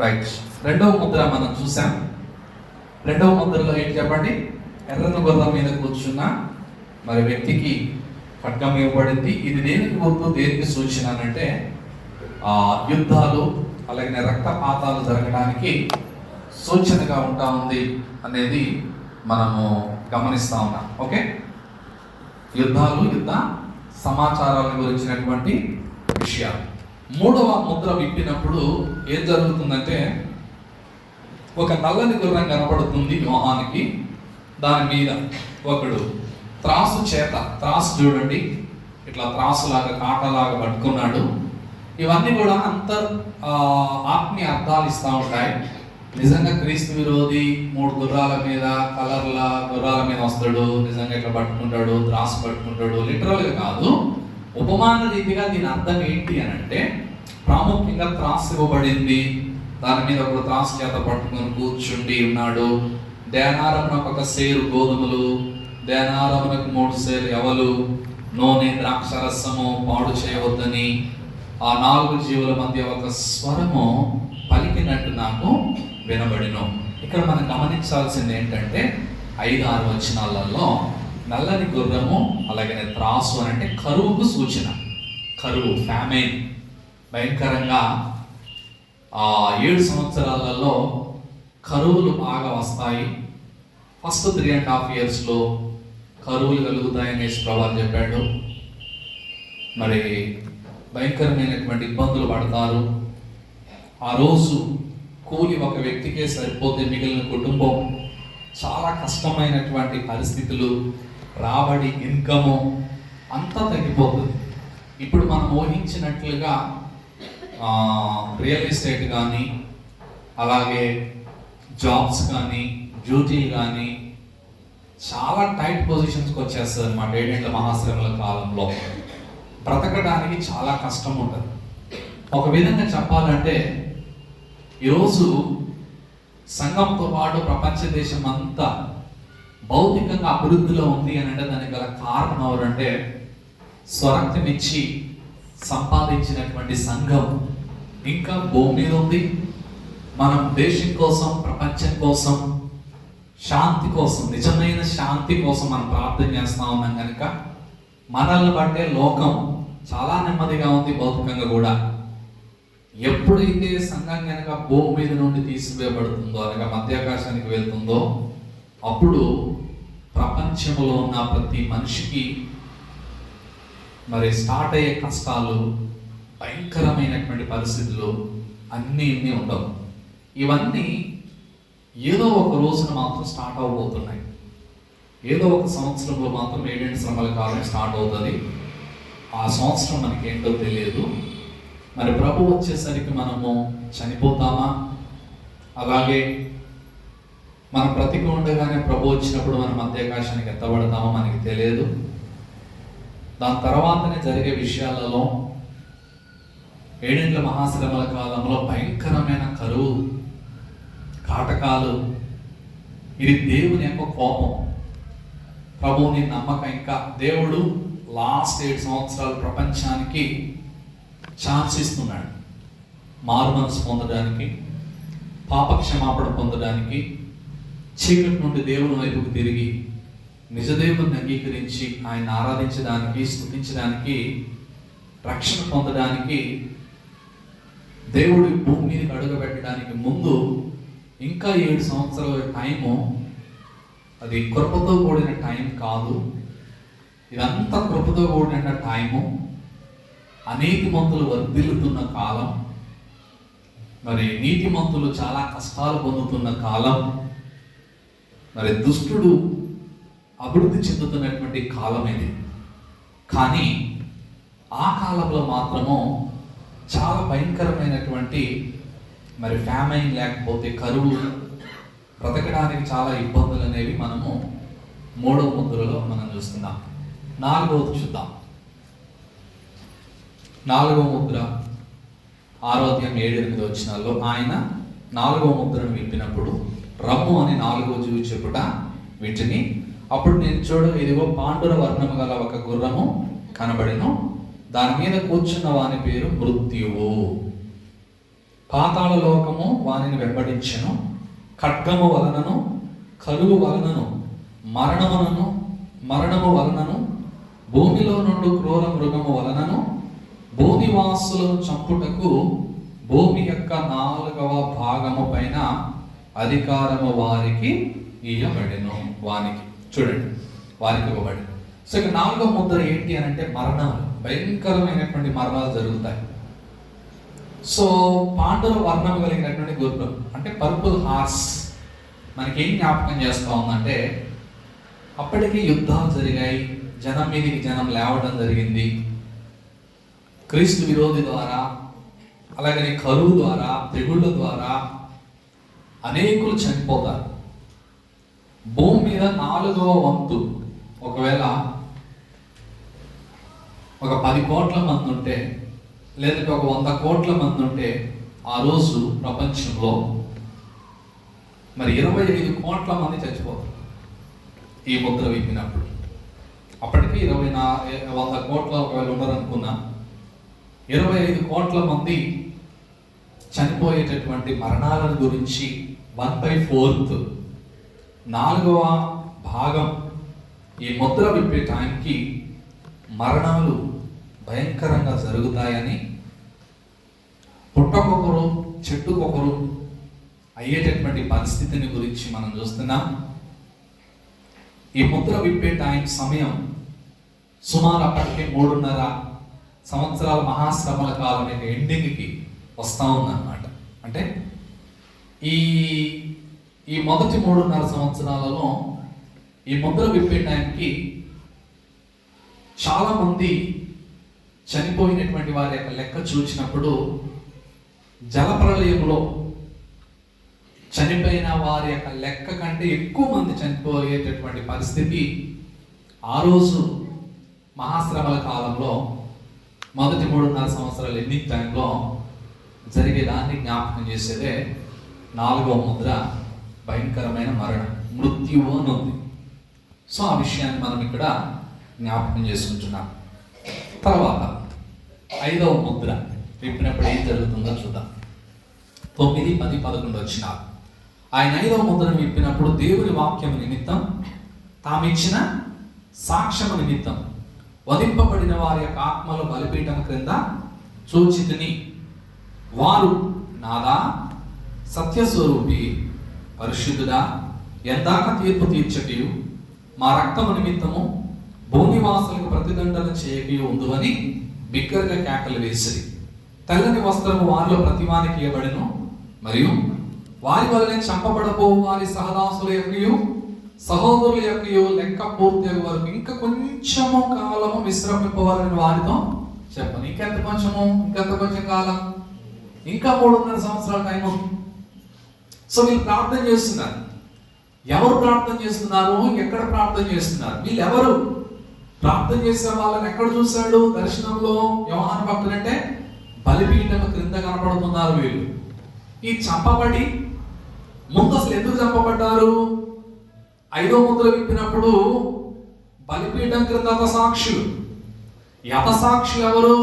Right. రెండవ ముద్ర మనం చూసాం. రెండవ ముద్రలో ఏంటి చెప్పండి? ఎర్రని గుర్రం మీద కూర్చున్న మరి వ్యక్తికి ఖడ్గం ఇవ్వబడింది. ఇది దేనికి గుర్తు, దేనికి సూచన అంటే యుద్ధాలు అలాగే రక్తపాతాలు జరగడానికి సూచనగా ఉంటా ఉంది అనేది మనము గమనిస్తా ఉన్నాం. ఓకే, యుద్ధాలు, యుద్ధ సమాచారాల గురించినటువంటి విషయాలు. మూడవ ముద్ర విప్పినప్పుడు ఏం జరుగుతుందంటే ఒక నల్లని గుర్రం కనపడుతుంది యోహానికి. దాని మీద ఒకడు త్రాసు చూడండి, ఇట్లా త్రాసులాగా కాటలాగా పట్టుకున్నాడు. ఇవన్నీ కూడా ఆత్మీయ అర్థాలు ఇస్తూ ఉంటాయి. నిజంగా క్రీస్తు విరోధి 3 గుర్రాల మీద కలర్ల గుర్రాల మీద వస్తాడు, నిజంగా ఇట్లా పట్టుకుంటాడు, త్రాసు పట్టుకుంటాడు, లిటరల్గా కాదు, ఉపమాన రీతిగా దీని అర్థం ఏంటి అని అంటే ప్రాముఖ్యంగా త్రాసు ఇవ్వబడింది, దాని మీద ఒక త్రాసు చేత పట్టుకొని కూర్చుండి ఉన్నాడు. దేనారమునకు 1 సేరు గోధుమలు, దేనారమునకు 3 సేరు ఎవలు, నూనె, ద్రాక్షరసము పాడు చేయవద్దని ఆ 4 జీవుల మధ్య ఒక స్వరము పలికినట్టు నాకు వినబడిను. ఇక్కడ మనం గమనించాల్సింది ఏంటంటే 5-6 వచనాలలో నల్లని గుర్రము అలాగే త్రాసు అని అంటే కరువుకు సూచన. కరువు, ఫ్యామైన్ భయంకరంగా 7 సంవత్సరాలలో కరువులు బాగా వస్తాయి. ఫస్ట్ 3.5 yearsలో కరువులు కలుగుతాయని ప్రభావం చెప్పాడు. మరి భయంకరమైనటువంటి ఇబ్బందులు పడతారు. ఆ రోజు కూలి ఒక వ్యక్తికే సరిపోతే మిగిలిన కుటుంబం చాలా కష్టమైనటువంటి పరిస్థితులు, రాబడి, ఇన్కము అంతా తగ్గిపోతుంది. ఇప్పుడు మనం ఊహించినట్లుగా రియల్ ఎస్టేట్ కానీ అలాగే జాబ్స్ కానీ డ్యూటీలు కానీ చాలా టైట్ పొజిషన్స్కి వచ్చేస్తుంది అన్నమాట. 7 మహాశ్రమల కాలంలో బ్రతకడానికి చాలా కష్టం ఉంటుంది. ఒక విధంగా చెప్పాలంటే ఈరోజు సంఘంతో పాటు ప్రపంచ దేశం అంతా భౌతికంగా అభివృద్ధిలో ఉంది అని అంటే దానికి గల కారణం ఎవరంటే స్వరక్తమిచ్చి సంపాదించినటువంటి సంఘం ఇంకా భూమి మీద ఉంది. మనం దేశం కోసం, ప్రపంచం కోసం, శాంతి కోసం, నిజమైన శాంతి కోసం మనం ప్రార్థన చేస్తూ ఉన్నాం కనుక మనల్ని బట్టే లోకం చాలా నెమ్మదిగా ఉంది భౌతికంగా కూడా. ఎప్పుడైతే సంఘం కనుక భూమి మీద నుండి తీసివేయబడుతుందో అనగా మధ్యాకాశానికి వెళ్తుందో అప్పుడు ప్రపంచంలో ఉన్న ప్రతి మనిషికి మరి స్టార్ట్ అయ్యే కష్టాలు, భయంకరమైనటువంటి పరిస్థితులు అన్నీ ఉండవు. ఇవన్నీ ఏదో ఒక రోజున మాత్రం స్టార్ట్ అవబోతున్నాయి. ఏదో ఒక సంవత్సరంలో మాత్రం 7 శ్రమల కాలం స్టార్ట్ అవుతుంది. ఆ సంవత్సరం మనకేంటో తెలియదు. మరి ప్రభు వచ్చేసరికి మనము చనిపోతామా, అలాగే మనం బ్రతికి ఉండగానే ప్రభు వచ్చినప్పుడు మనం మధ్యాకాశానికి ఎత్తబడతామో మనకి తెలియదు. దాని తర్వాతనే జరిగే విషయాలలో 7 మహాశ్రమల కాలంలో భయంకరమైన కరువు, కాటకాలు, ఇది దేవుని యొక్క కోపం. ప్రభువుని నమ్మక ఇంకా దేవుడు లాస్ట్ 7 సంవత్సరాలు ప్రపంచానికి ఛాన్స్ ఇస్తున్నాడు. మారు మనసు పొందడానికి, పాపక్షమాపణ పొందడానికి, చీకటి నుండి దేవుని వైపుకు తిరిగి నిజదేవుని అంగీకరించి ఆయన ఆరాధించడానికి, స్తుతించడానికి, రక్షణ పొందడానికి, దేవుడి భూమి మీదకి అడుగుపెట్టడానికి ముందు ఇంకా 7 సంవత్సరాల టైము. అది కృపతో కూడిన టైం కాదు, ఇదంతా కృపతో కూడిన టైము. అనీతిమంతులు వర్ధిల్లుతున్న కాలం, మరి నీతిమంతులు చాలా కష్టాలు పొందుతున్న కాలం, మరి దుష్టుడు అభివృద్ధి చెందుతున్నటువంటి కాలం ఇది. కానీ ఆ కాలంలో మాత్రము చాలా భయంకరమైనటువంటి మరి ఫ్యామైన్ లేకపోతే కరువు, బ్రతకడానికి చాలా ఇబ్బందులు అనేవి మనము 3వ ముద్రలో మనం చూస్తున్నాం. 4వది చూద్దాం. 4వ ముద్ర 6వ అధ్యాయం 7-8 వచనాల్లో ఆయన 4వ ముద్రను విప్పినప్పుడు రమ్ము అని 4వ జీవి చెప్పుట వీటిని. అప్పుడు నేను చూడు, ఇదిగో పాండుర వర్ణము గల ఒక గుర్రము కనబడెను, దాని మీద కూర్చున్న వాని పేరు మృత్యువు. పాతాళ లోకము వానిని వెంబడించెను. ఖడ్గము వలనను, కరువు వలనను, మరణము వలనను, భూమిలో నుండి క్రూర మృగము వలనను, భూనివాసులను చంపుటకు భూమి యొక్క 4వ భాగము పైన అధికారము వారికి ఇయ్యబడెను. చూడండి, వారికి ఇవ్వబడింది. సో ఇక 4వ ముద్ర ఏంటి అని అంటే మరణాలు. భయంకరమైనటువంటి మరణాలు జరుగుతాయి. సో పాండుర వర్ణం కలిగినటువంటి గుర్రం అంటే పర్పుల్ హార్స్ మనకేం జ్ఞాపకం చేస్తూ ఉందంటే, అప్పటికి యుద్ధాలు జరిగాయి, జనం మీదకి జనం లేవడం జరిగింది. క్రీస్తు విరోధి ద్వారా, అలాగనే కరువు ద్వారా, తెగుళ్ళ ద్వారా అనేకులు చనిపోతారు. భూమి మీద 4వ వంతు ఒకవేళ ఒక 10 కోట్ల మంది ఉంటే, లేదంటే ఒక 100 కోట్ల మంది ఉంటే, ఆ రోజు ప్రపంచంలో మరి 25 కోట్ల మంది చచ్చిపోతారు ఈ ముద్ర విప్పినప్పుడు. అప్పటికి 100 కోట్ల ఒకవేళ ఉన్నారనుకున్నా, 25 కోట్ల మంది చనిపోయేటటువంటి మరణాల గురించి 1/4 4వ భాగం ఈ ముద్ర విప్పే టైంకి మరణాలు భయంకరంగా జరుగుతాయని, పుట్టకొకరు చెట్టుకొకరు అయ్యేటటువంటి పరిస్థితిని గురించి మనం చూస్తున్నాం. ఈ ముద్ర విప్పే టైం సమయం సుమారు అప్పటికే 3.5 సంవత్సరాల మహాశ్రమల కాలం ఎండింగ్కి వస్తూ ఉందన్నమాట. అంటే ఈ మొదటి 3.5 సంవత్సరాలలో ఈ ముద్ర విప్పే టైంకి చాలా మంది చనిపోయినటువంటి వారి యొక్క లెక్క చూసినప్పుడు, జలప్రలయంలో చనిపోయిన వారి యొక్క లెక్క కంటే ఎక్కువ మంది చనిపోయేటటువంటి పరిస్థితి ఆ రోజు మహాశ్రమల కాలంలో మొదటి 3.5 సంవత్సరాలు ఎండింగ్ టైంలో జరిగేదాన్ని జ్ఞాపకం చేసేదే 4వ ముద్ర, భయంకరమైన మరణం, మృత్యువు అని ఉంది. సో ఆ విషయాన్ని మనం ఇక్కడ జ్ఞాపకం చేసుకుంటున్నాం. తర్వాత 5వ ముద్ర విప్పినప్పుడు ఏం జరుగుతుందో చూద్దాం. 9, 10, 11 వచనాలు. ఆయన 5వ ముద్రను విప్పినప్పుడు దేవుని వాక్యము నిమిత్తం, తామిచ్చిన సాక్ష్యము నిమిత్తం వధింపబడిన వారి యొక్క ఆత్మలు బలిపీఠం క్రింద చూచితిని. వారు, నాదా సత్యస్వరూపి, పరిశుద్ధుడా, ఎందాక తీర్పు తీర్చటియు, మా రక్తము నిమిత్తము భూనివాసులకు ప్రతిదండన చేయకి ఉందని బిగ్గరగా కేకలు వేసిరి. తెల్లని వస్త్రము వారిలో ప్రతివానికి ఇవ్వబడెను, మరియు వారి వలనే చంపబడబో వారి సహదాసుల యొక్కయు సహోదరుల యొక్కయు లెక్క పూర్తి వరకు ఇంకా కొంచెము కాలము విశ్రమింపవాలని వారితో చెప్పను. ఇంకెంత కొంచెం కాలం, ఇంకా 3.5 సంవత్సరాల టైం ఉంది. సో వీళ్ళు ప్రార్థన చేస్తున్నారు. ఎవరు ప్రార్థన చేస్తున్నారు? ఎక్కడ ప్రార్థన చేస్తున్నారు? వీళ్ళు ఎవరు? ప్రార్థన చేసే వాళ్ళని ఎక్కడ చూశాడు? దర్శనంలో యోహాను భక్తుడు అంటే బలిపీఠం క్రింద కనపడుతున్నారు వీళ్ళు. ఈ చంపబడి ముందు అసలు ఎందుకు చంపబడ్డారు? 5వ ముద్ర విప్పినప్పుడు బలిపీఠం క్రింద హతసాక్షులు. హతసాక్షులు ఎవరు?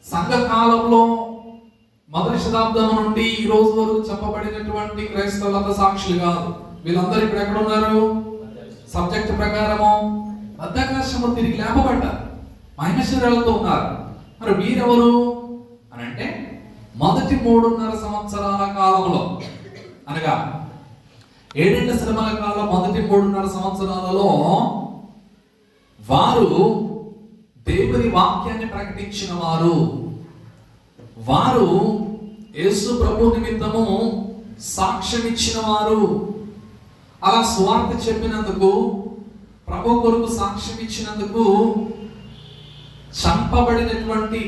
సంఘకాలంలో మొదటి శతాబ్దం నుండి ఈ రోజు వరకు చెప్పబడినటువంటి క్రైస్తవుల హతసాక్షులు కాదు. వీళ్ళందరూ ఇప్పుడు ఎక్కడ ఉన్నారు? సబ్జెక్ట్ ప్రకారము మధ్యాకాశము తిరిగి లేపబడ్డారు, మహిమ శరీరాలతో ఉన్నారు. మరి వీరెవరు అని అంటే మొదటి 3.5 సంవత్సరాల కాలంలో, అనగా 7 శ్రమల కాలం మొదటి 3.5 సంవత్సరాలలో వారు దేవుని వాక్యాన్ని ప్రకటించిన వారు యేసు ప్రభు నిమిత్తము సాక్ష్యం ఇచ్చిన వారు. అలా స్వార్థ చెప్పినందుకు, ప్రభు కొరకు సాక్ష్యం ఇచ్చినందుకు చంపబడినటువంటి,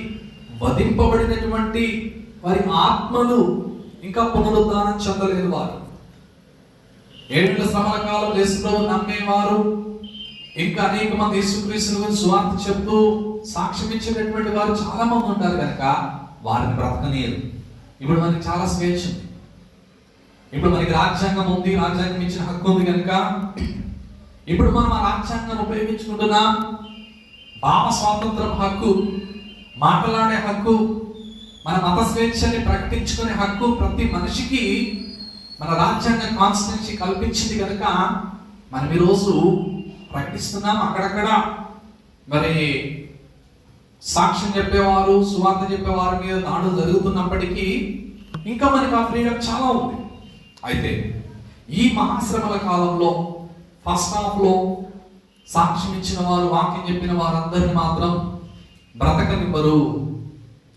వధింపబడినటువంటి వారి ఆత్మలు ఇంకా పునరుద్ధానం చెందలేదు. వారు 7 శ్రమల కాలం యేసు ప్రభు నమ్మేవారు, ఇంకా అనేక మంది యేసుక్రీస్తు గురించి స్వార్థ చెప్తూ సాక్ష్యం ఇచ్చేటటువంటి వారు చాలా మంది ఉంటారు కనుక వారిని బ్రతకనీయరు. ఇప్పుడు మనకి చాలా స్వేచ్ఛ ఉంది. ఇప్పుడు మనకి రాజ్యాంగం ఉంది, రాజ్యాంగం ఇచ్చిన హక్కు ఉంది కనుక ఇప్పుడు మనం ఆ రాజ్యాంగాన్ని ఉపయోగించుకుంటున్నాం. భావ స్వాతంత్రం హక్కు, మాట్లాడే హక్కు, మన మత స్వేచ్ఛని ప్రకటించుకునే హక్కు ప్రతి మనిషికి మన రాజ్యాంగ కాన్స్టిట్యూన్సీ కల్పించింది కనుక మనం ఈరోజు ప్రకటిస్తున్నాం. అక్కడక్కడ మరి సాక్ష్యం చెప్పేవారు, సువార్త చెప్పేవారి మీద దాడులు జరుగుతున్నప్పటికీ ఇంకా మనకి ఆ ఫ్రీడమ్ చాలా ఉంది. అయితే ఈ మహాశ్రమల కాలంలో ఫస్ట్ హాఫ్లో సాక్ష్యం ఇచ్చిన వారు, వాక్యం చెప్పిన వారందరిని మాత్రం బ్రతకనివ్వరు.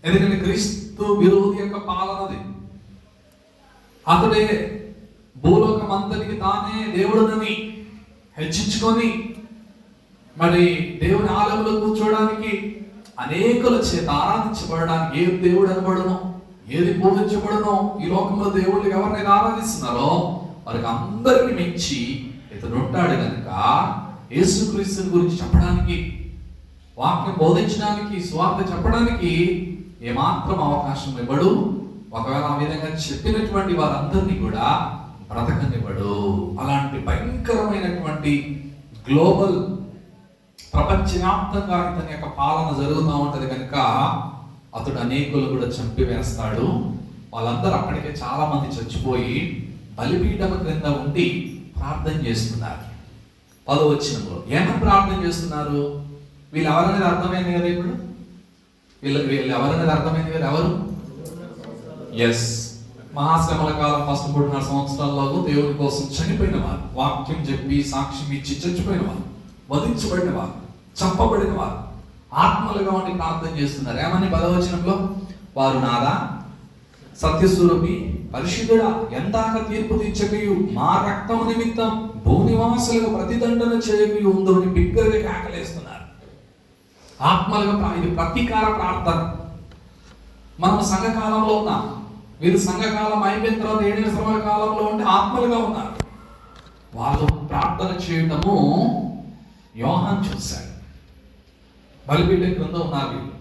ఎందుకంటే క్రీస్తు విరోధి యొక్క పాలనది. అతడే భూలోకమంతటికి తానే దేవుడునని హెచ్చించుకొని మరి దేవుని ఆలయంలో కూర్చోడానికి, అనేకుల చేత ఆరాధించబడడానికి, ఏ దేవుడు అనబడను, ఏది పూజించబడనో, ఈ లోకంలో దేవుళ్ళు ఎవరినైతే ఆరాధిస్తున్నారో వారికి అందరికీ మెచ్చి ఇతను ఉంటాడు కనుక యేసుక్రీస్తుని గురించి చెప్పడానికి, వాక్యం బోధించడానికి, స్వార్థ చెప్పడానికి ఏమాత్రం అవకాశం ఇవ్వడు. ఒకవేళ ఆ విధంగా చెప్పినటువంటి వారందరినీ కూడా బ్రతకనివ్వడు. అలాంటి భయంకరమైనటువంటి గ్లోబల్ ప్రపంచవ్యాప్తంగా ఇతని యొక్క పాలన జరుగుతూ ఉంటది కనుక అతడు అనేకులు కూడా చంపివేస్తాడు. వాళ్ళందరూ అక్కడికే చాలా మంది చచ్చిపోయి బలిపీఠం క్రింద ఉండి ప్రార్థన చేస్తున్నారు. 10వ వచనంలో ఏమని ప్రార్థన చేస్తున్నారు? వీళ్ళు ఎవరనేది అర్థమైంది కదా. ఇప్పుడు వీళ్ళు ఎవరనేది అర్థమైంది కదా. ఎవరు? ఎస్, మహాశ్రమల కాలం ఫస్ట్ 3.5 సంవత్సరాల్లో దేవుని కోసం చనిపోయిన వారు, వాక్యం చెప్పి సాక్ష్యం ఇచ్చి చచ్చిపోయిన వారు, వధించబడిన వారు, చంపబడిన వారు ఆత్మలుగా ఉండి ప్రార్థన చేస్తున్నారు. ఏమని 10వ వచనంలో? వారు నాదా సత్యస్వరూపి పరిశుద్ధుడా, ఎందాక తీర్పు తీర్చకయు మా రక్తము నిమిత్తం భూనివాసులకు ప్రతిదండన చేయకయు ఉందో అని బిగ్గరగా కేకలేస్తున్నారు. ఆత్మలుగా ఇది ప్రతీకార ప్రార్థన. మనం సంఘకాలంలో ఉన్నాం. వీరు సంఘకాలం అయిపోయిన తర్వాత 7 శ్రమల కాలంలో ఉండి ఆత్మలుగా ఉన్నారు. వాళ్ళు ప్రార్థన చేయటము యోహాను చూశాడు. బలిపీఠం క్రింద ఉన్నారు వీళ్ళు.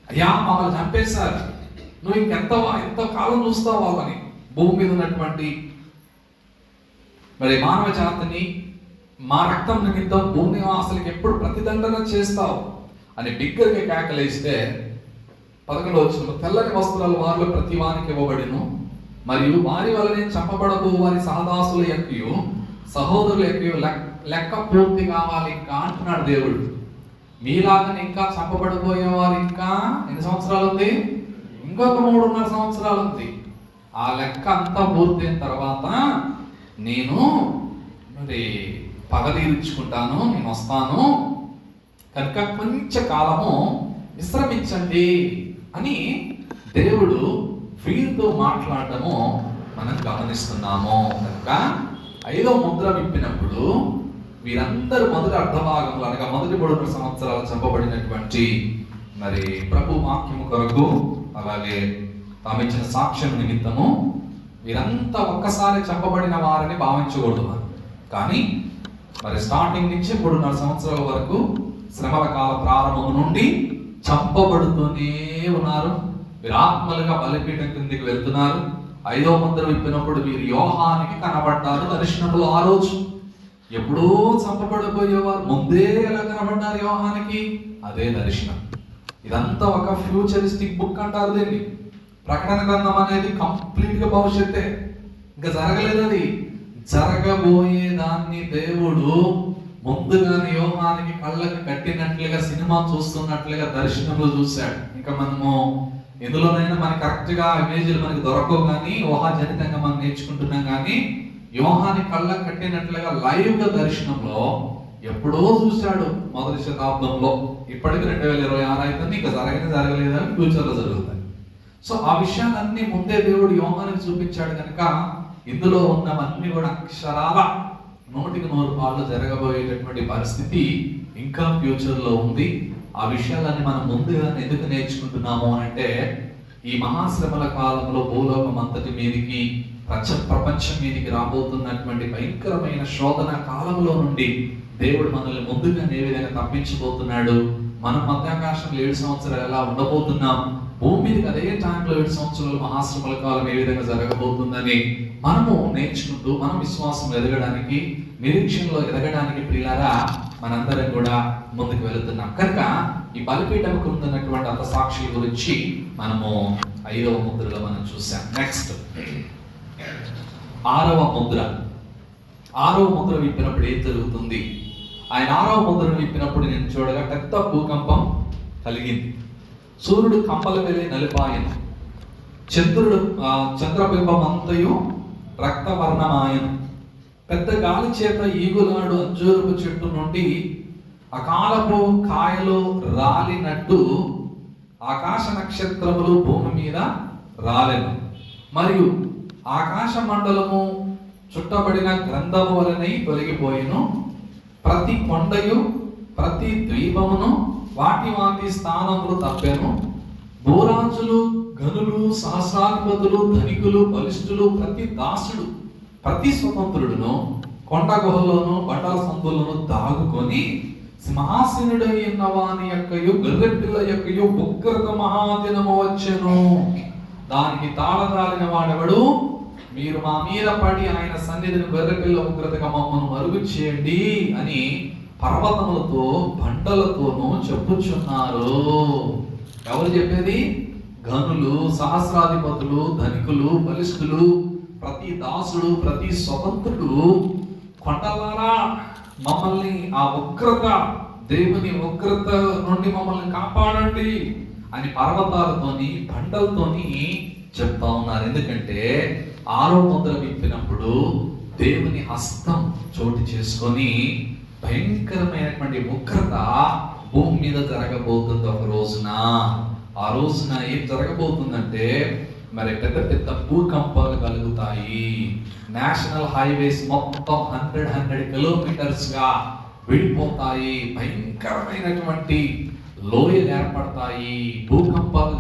అయ్యా మమ్మల్ని చంపేశారు, నువ్వు ఎంత కాలం చూస్తావు వాళ్ళని, భూమి మీద ఉన్నటువంటి మరి మానవ జాతిని మా రక్తం నిమిత్తం భూమి నివాసులకి ఎప్పుడు ప్రతిదండన చేస్తావు అని బిగ్గరగా కేకలేస్తే 11వ వచనంలో తెల్లని వస్త్రాలు వారిలో ప్రతి వానికి ఇవ్వబడిను, మరియు వారి వల్లనే చంపబడబో వారి సహదాసుల యొక్కయు సహోదరుల యొక్కయు లెక్క పూర్తి కావాలి ఇంకా అంటున్నాడు దేవుడు. మీలాగానే ఇంకా చంపబడిపోయే వారు ఇంకా ఎన్ని సంవత్సరాలు ఉంది? ఇంకొక 3.5 సంవత్సరాలు ఉంది. ఆ లెక్క అంతా పూర్తయిన తర్వాత నేను మరి పగ తీర్చుకుంటాను, నేను వస్తాను కనుక కొంచెం కాలము విశ్రమించండి అని దేవుడు వీరితో మాట్లాడటము మనం గమనిస్తున్నాము. కనుక 5వ ముద్ర విప్పినప్పుడు వీరందరూ మొదటి అర్ధభాగంలో అనగా మొదటి 3.5 సంవత్సరాలు చంపబడినటువంటి మరి ప్రభు వాక్యము కొరకు, అలాగే తాము ఇచ్చిన సాక్ష్యం నిమిత్తము వీరంతా ఒక్కసారి చంపబడిన వారిని భావించకూడదు. కానీ మరి స్టార్టింగ్ నుంచి 3.5 సంవత్సరాల వరకు శ్రమల కాల ప్రారంభం నుండి చంపబడుతూనే ఉన్నారు. వీరు ఆత్మలుగా బలిపీఠం కిందికి వెళ్తున్నారు. 5వ ముద్ర విప్పినప్పుడు వీరు యోహానికి కనబడ్డారు దర్శనంలో. ఆ రోజు ఎప్పుడూ చంపబడిపోయేవారు, ముందే ఎలా కనబడ్డారు యోహానికి? అదే దర్శనం. ఇదంతా ఒక ఫ్యూచరిస్టిక్ బుక్ అంటారు దీన్ని. ప్రకటన గ్రంథం అనేది కంప్లీట్ గా భవిష్యత్తే, ఇంకా జరగలేదు. అది జరగబోయే దాన్ని దేవుడు ముందుగానే యోహానికి కళ్ళకి కట్టినట్లుగా, సినిమా చూస్తున్నట్లుగా దర్శనంలో చూశాడు. ఇంకా మనము ఎందులోనైనా మనకి కరెక్ట్ గా ఇమేజ్లు మనకి దొరకవు, కానీ ఊహాజనితంగా మనం నేర్చుకుంటున్నాం. కానీ యోహాని కళ్ళకి కట్టినట్లుగా లైవ్ గా దర్శనంలో ఎప్పుడో చూశాడు మొదటి శతాబ్దంలో. ఇప్పటికి 2026 అవుతుంది, ఇంకా జరగలేదని ఫ్యూచర్ లో జరుగుతాయి. సో ఆ విషయాలన్నీ ముందే దేవుడు యోహానికి చూపించాడు కనుక ఇందులో ఉన్నవన్నీ కూడా అక్షరాల 100% జరగబోయేటటువంటి పరిస్థితి ఇంకా ఫ్యూచర్ లో ఉంది. ఆ విషయాలన్నీ మనం ముందుగా ఎందుకు నేర్చుకుంటున్నాము అంటే, ఈ మహాశ్రమల కాలంలో భూలోకం అంతటి మీదికి, ప్రపంచం మీదికి రాబోతున్నటువంటి భయంకరమైన శోధన కాలంలో నుండి దేవుడు మనల్ని ముందుగా ఏ విధంగా తప్పించబోతున్నాడు, మనం మధ్యాకాశంలో 7 సంవత్సరాలు ఎలా ఉండబోతున్నాం, భూమి మీదకి అదే టైంలో 7 సంవత్సరాలు మహాశ్రమల కాలం ఏ విధంగా జరగబోతుందని మనము నేర్చుకుంటూ మనం విశ్వాసం ఎదగడానికి, నిరీక్షణలో ఎదగడానికి ప్రియులారా మనందరం కూడా ముందుకు వెళుతున్నాం. కనుక ఈ బలిపీఠంకు ఉన్నటువంటి హతసాక్షుల గురించి మనము 5వ ముద్రలో మనం చూసాం. నెక్స్ట్ 6వ ముద్ర. 6వ ముద్ర విప్పినప్పుడు ఏం జరుగుతుంది? ఆయన 6వ ముద్రను విప్పినప్పుడు నేను చూడగా పెద్ద భూకంపం కలిగింది. సూర్యుడు కంపల వెళ్ళి నలిపాయను, చంద్రబింబం అంతయు రక్తవర్ణమాయను. పెద్ద గాలి చేత ఈగులాడు అంజూరపు చెట్టు నుండి అకాలపు కాయలు రాలినట్టు ఆకాశ నక్షత్రములు భూమి మీద రాలెను. మరియు ఆకాశ మండలము చుట్టబడిన గ్రంథము వలనై తొలగిపోయిను. ప్రతి కొండయు ప్రతి ద్వీపమును వాటి వాటి స్థానములు తప్పెను. భూరాజులు, గనులు, సహస్రాధిపతులు, ధనికులు, బలిష్ఠులు, ప్రతి దాసుడు, ప్రతి స్వతంత్రుడును కొండ గుహలోను బట్టల సందులను దాగుకొని సింహాసనుడైన వాని యొక్కయు గొర్రెపిల్ల యొక్కయు ఉగ్రత మహాదినము వచ్చెను. దానికి తాళదాలిన వాడెవడు? మీరు మా మీద పడి ఆయన సన్నిధిని గొర్రెపిల్ల ఉగ్రతగా మమ్మను మరుగు చేయండి అని పర్వతములతో బండలతోనూ చెప్పుచున్నారు. ఎవరు చెప్పేది? గనులు, సహస్రాధిపతులు, ధనికులు, బలిష్ఠులు, ప్రతి దాసుడు, ప్రతి స్వతంత్రుడు కొండలారా మమ్మల్ని ఆ ఉగ్రత, దేవుని ఉగ్రత నుండి మమ్మల్ని కాపాడండి అని పర్వతాలతోని బండలతోని చెప్తా ఉన్నారు. ఎందుకంటే 6వ ముద్ర విప్పినప్పుడు దేవుని హస్తం చోటు చేసుకొని భయంకరమైనటువంటి ఉగ్రత భూమి మీద జరగబోతుంది ఒక రోజున. ఆ రోజున ఏం జరగబోతుందంటే మరి పెద్ద పెద్ద భూకంపాలు కలుగుతాయి. నేషనల్ హైవేస్ మొత్తం 100 కిలోమీటర్స్ గా విడిపోతాయి. భయంకరమైనటువంటి లోయలు ఏర్పడతాయి, భూకంపాలు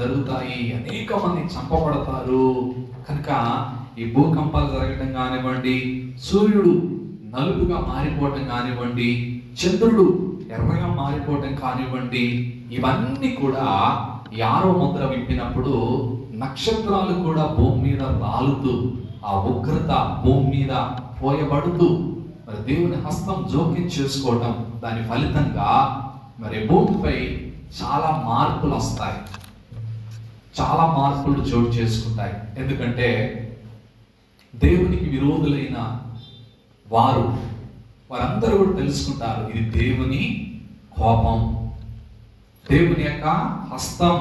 జరుగుతాయి, అనేక మంది చంపబడతారు. కనుక ఈ భూకంపాలు జరగడం కానివ్వండి, సూర్యుడు నలుపుగా మారిపోవటం కానివ్వండి, చంద్రుడు ఎర్రగా మారిపోవటం కానివ్వండి, ఇవన్నీ కూడా ఈ 6వ ముద్ర విప్పినప్పుడు నక్షత్రాలు కూడా భూమి మీద రాలుతూ ఆ ఉగ్రత భూమి మీద పోయబడుతూ మరి దేవుని హస్తం జోక్యం చేసుకోవటం, దాని ఫలితంగా మరి భూమిపై చాలా మార్పులు వస్తాయి, చాలా మార్పులు చోటు చేసుకుంటాయి. ఎందుకంటే దేవునికి విరోధులైన వారందరూ కూడా తెలుసుకుంటారు ఇది దేవుని కోపం, దేవుని యొక్క హస్తం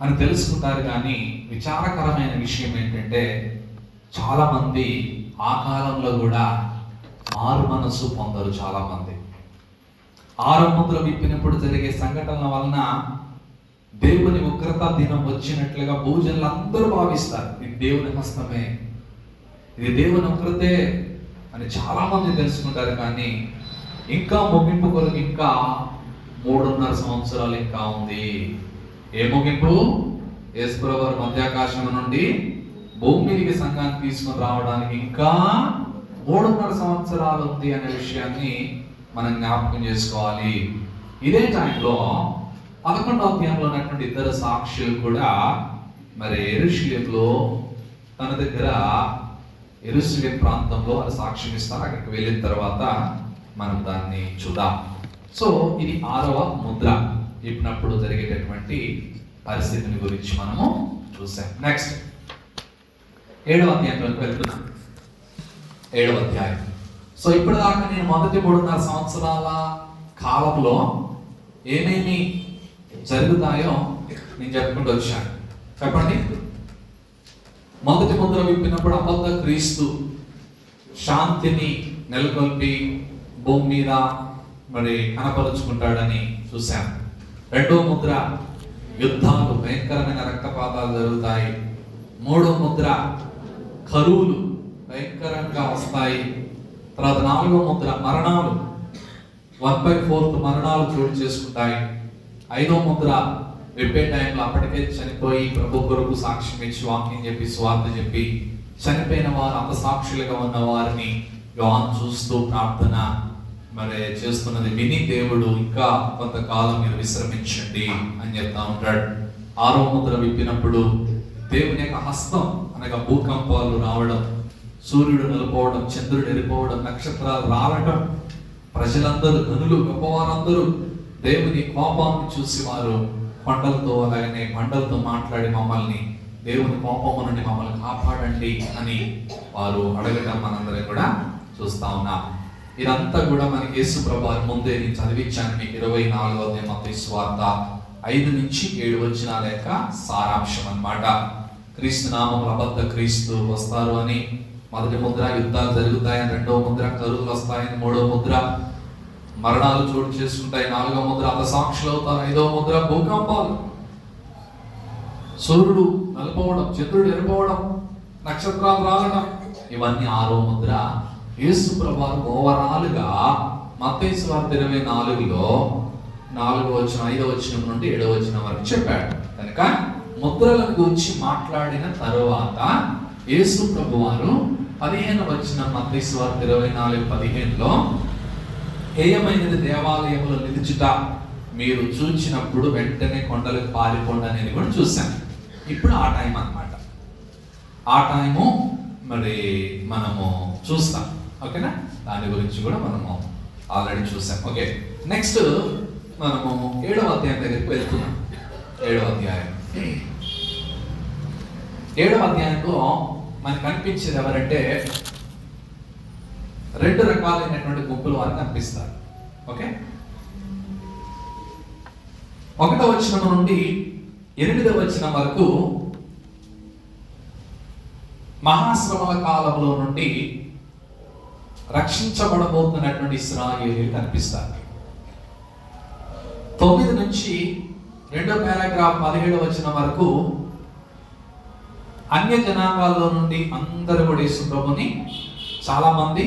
అని తెలుసుకుంటారు. కానీ విచారకరమైన విషయం ఏంటంటే చాలా మంది ఆ కాలంలో కూడా మారు మనసు పొందరు. చాలా మంది 6వ ముద్ర విప్పినప్పుడు జరిగే సంఘటనల వలన దేవుని ఉగ్రత దినం వచ్చినట్లుగా భూజనులందరూ భావిస్తారు ఇది దేవుని హస్తమే, ఇది దేవుని ఉగ్రతే అని చాలా మంది తెలుసుకుంటారు. కానీ ఇంకా ముగింపు కొరకు ఇంకా 3.5 సంవత్సరాలు ఇంకా ఉంది. ఏ ముగింపు? యేసుప్రభువు మధ్యాకాశం నుండి భూమి మీదికి సంఘాన్ని తీసుకొని రావడానికి ఇంకా 3.5 సంవత్సరాలు ఉంది అనే విషయాన్ని మనం జ్ఞాపకం చేసుకోవాలి. ఇదే టైంలో 11వ అధ్యాయంలో ఉన్నటువంటి 2 సాక్షులు కూడా మరి యెరూషలేములో తన దగ్గర యెరూషలేం ప్రాంతంలో అది సాక్ష్యం ఇస్తారు. అక్కడికి వెళ్ళిన తర్వాత మనం దాన్ని చూద్దాం. సో ఇది 6వ ముద్ర ఇప్పుడప్పుడు జరిగేటటువంటి పరిస్థితిని గురించి మనము చూసాం. నెక్స్ట్ 7వ అధ్యాయంలోకి వెళ్తున్నాం. 7వ అధ్యాయం. సో ఇప్పుడు దాకా నేను మొదటి 3.5 సంవత్సరాల కాలంలో ఏమేమి జరుగుతాయో నేను చెప్పుకుంటూ వచ్చాను. చెప్పండి. మొదటి ముద్ర విప్పినప్పుడు అబద్ధ క్రీస్తు శాంతిని నెలకొల్పి భూమి మీద మరి కనపరుచుకుంటాడని చూశాం. 2వ ముద్ర యుద్ధాలు, భయంకరమైన రక్తపాతాలు జరుగుతాయి. 3వ ముద్ర కరువులు భయంకరంగా వస్తాయి. తర్వాత 4వ ముద్ర మరణాలు, 1/4 మరణాలు చోటు చేసుకుంటాయి. 5వ ముద్ర విప్పే టైంలో అప్పటికే చనిపోయి ప్రభు కొరకు సాక్ష్యం ఇచ్చి వాక్యం చెప్పి స్వార్థ చెప్పి చనిపోయిన వారు అంత సాక్షులుగా ఉన్న వారిని యోహాను చూస్తూ ప్రార్థన మరి చేస్తున్నది విని దేవుడు ఇంకా కొంతకాలం మీరు విశ్రమించండి అని చెప్తా ఉంటాడు. 6వ ముద్ర విప్పినప్పుడు దేవుని యొక్క హస్తం అనగా భూకంపాలు రావడం, సూర్యుడు నిలిపోవడం, చంద్రుడు ఎరిపోవడం, నక్షత్రాలు రావడం, ప్రజలందరూ ధనులు గొప్పవారందరూ దేవుని కోపాన్ని చూసి వారు కొండలతో అలాగనే బండలతో మాట్లాడి మమ్మల్ని దేవుని కోపము నుండి మమ్మల్ని కాపాడండి అని వారు అడగడం మనందరం కూడా చూస్తా ఉన్నాం. ఇదంతా కూడా మనకి యేసు ప్రభువు ముందే నేను చదివించాను మీకు. 24వ మత్తయి సువార్త 5 నుంచి 7 వచనాల యొక్క సారాంశం అన్నమాట. క్రీస్తు నామములో అబద్ధ క్రీస్తు వస్తారు అని, మొదటి ముద్ర యుద్ధాలు జరుగుతాయని, రెండవ ముద్ర కరువులు వస్తాయని, మూడవ ముద్ర మరణాలు చోటు చేసుకుంటాయి, నాలుగవ ముద్ర హతసాక్షులు అవుతారు, ఐదవ ముద్ర భూకంపాలు, సూర్యుడు నలిపోవడం, చంద్రుడు ఎరిపోవడం, నక్షత్రాలు రాలడం, ఇవన్నీ ఆరో ముద్ర. యేసు ప్రభువు ఓవరాల్ గా మత్తయి సువార్త 24లో 4వ వచనం 5వ వచనం నుండి 7వ వచనం వరకు చెప్పాడు. కనుక ముద్రలను గురించి మాట్లాడిన తరువాత యేసు ప్రభువారు 15వ వచనం మత్తయి సువార్త 24:15లో హేయమైనది దేవాలయంలో నిలుచుట మీరు చూచినప్పుడు వెంటనే కొండలకు పారిపోండి అనేది కూడా చూసాం. ఇప్పుడు ఆ టైం అన్నమాట. ఆ టైము మరి మనము చూస్తాం. ఓకేనా? దాని గురించి కూడా మనము ఆల్రెడీ చూసాం. ఓకే, నెక్స్ట్ మనము 7వ అధ్యాయం దగ్గరికి వెళ్తున్నాం. 7వ అధ్యాయం 7వ అధ్యాయంలో మనకు కనిపించేది ఎవరంటే 2 రకాలైనటువంటి గుంపులు వారికి కనిపిస్తారు. ఓకే, 1వ వచనం నుండి 8వ వచనం వరకు మహాశ్రమల కాలంలో నుండి రక్షించబడబోతున్నటువంటి ఇశ్రాయేలీయులు కనిపిస్తారు. 9 నుంచి 2వ పారాగ్రాఫ్ 17వ వచనం వరకు అన్య జనాంగాల్లో నుండి అందరూ కూడా యేసు ప్రభుని చాలా మంది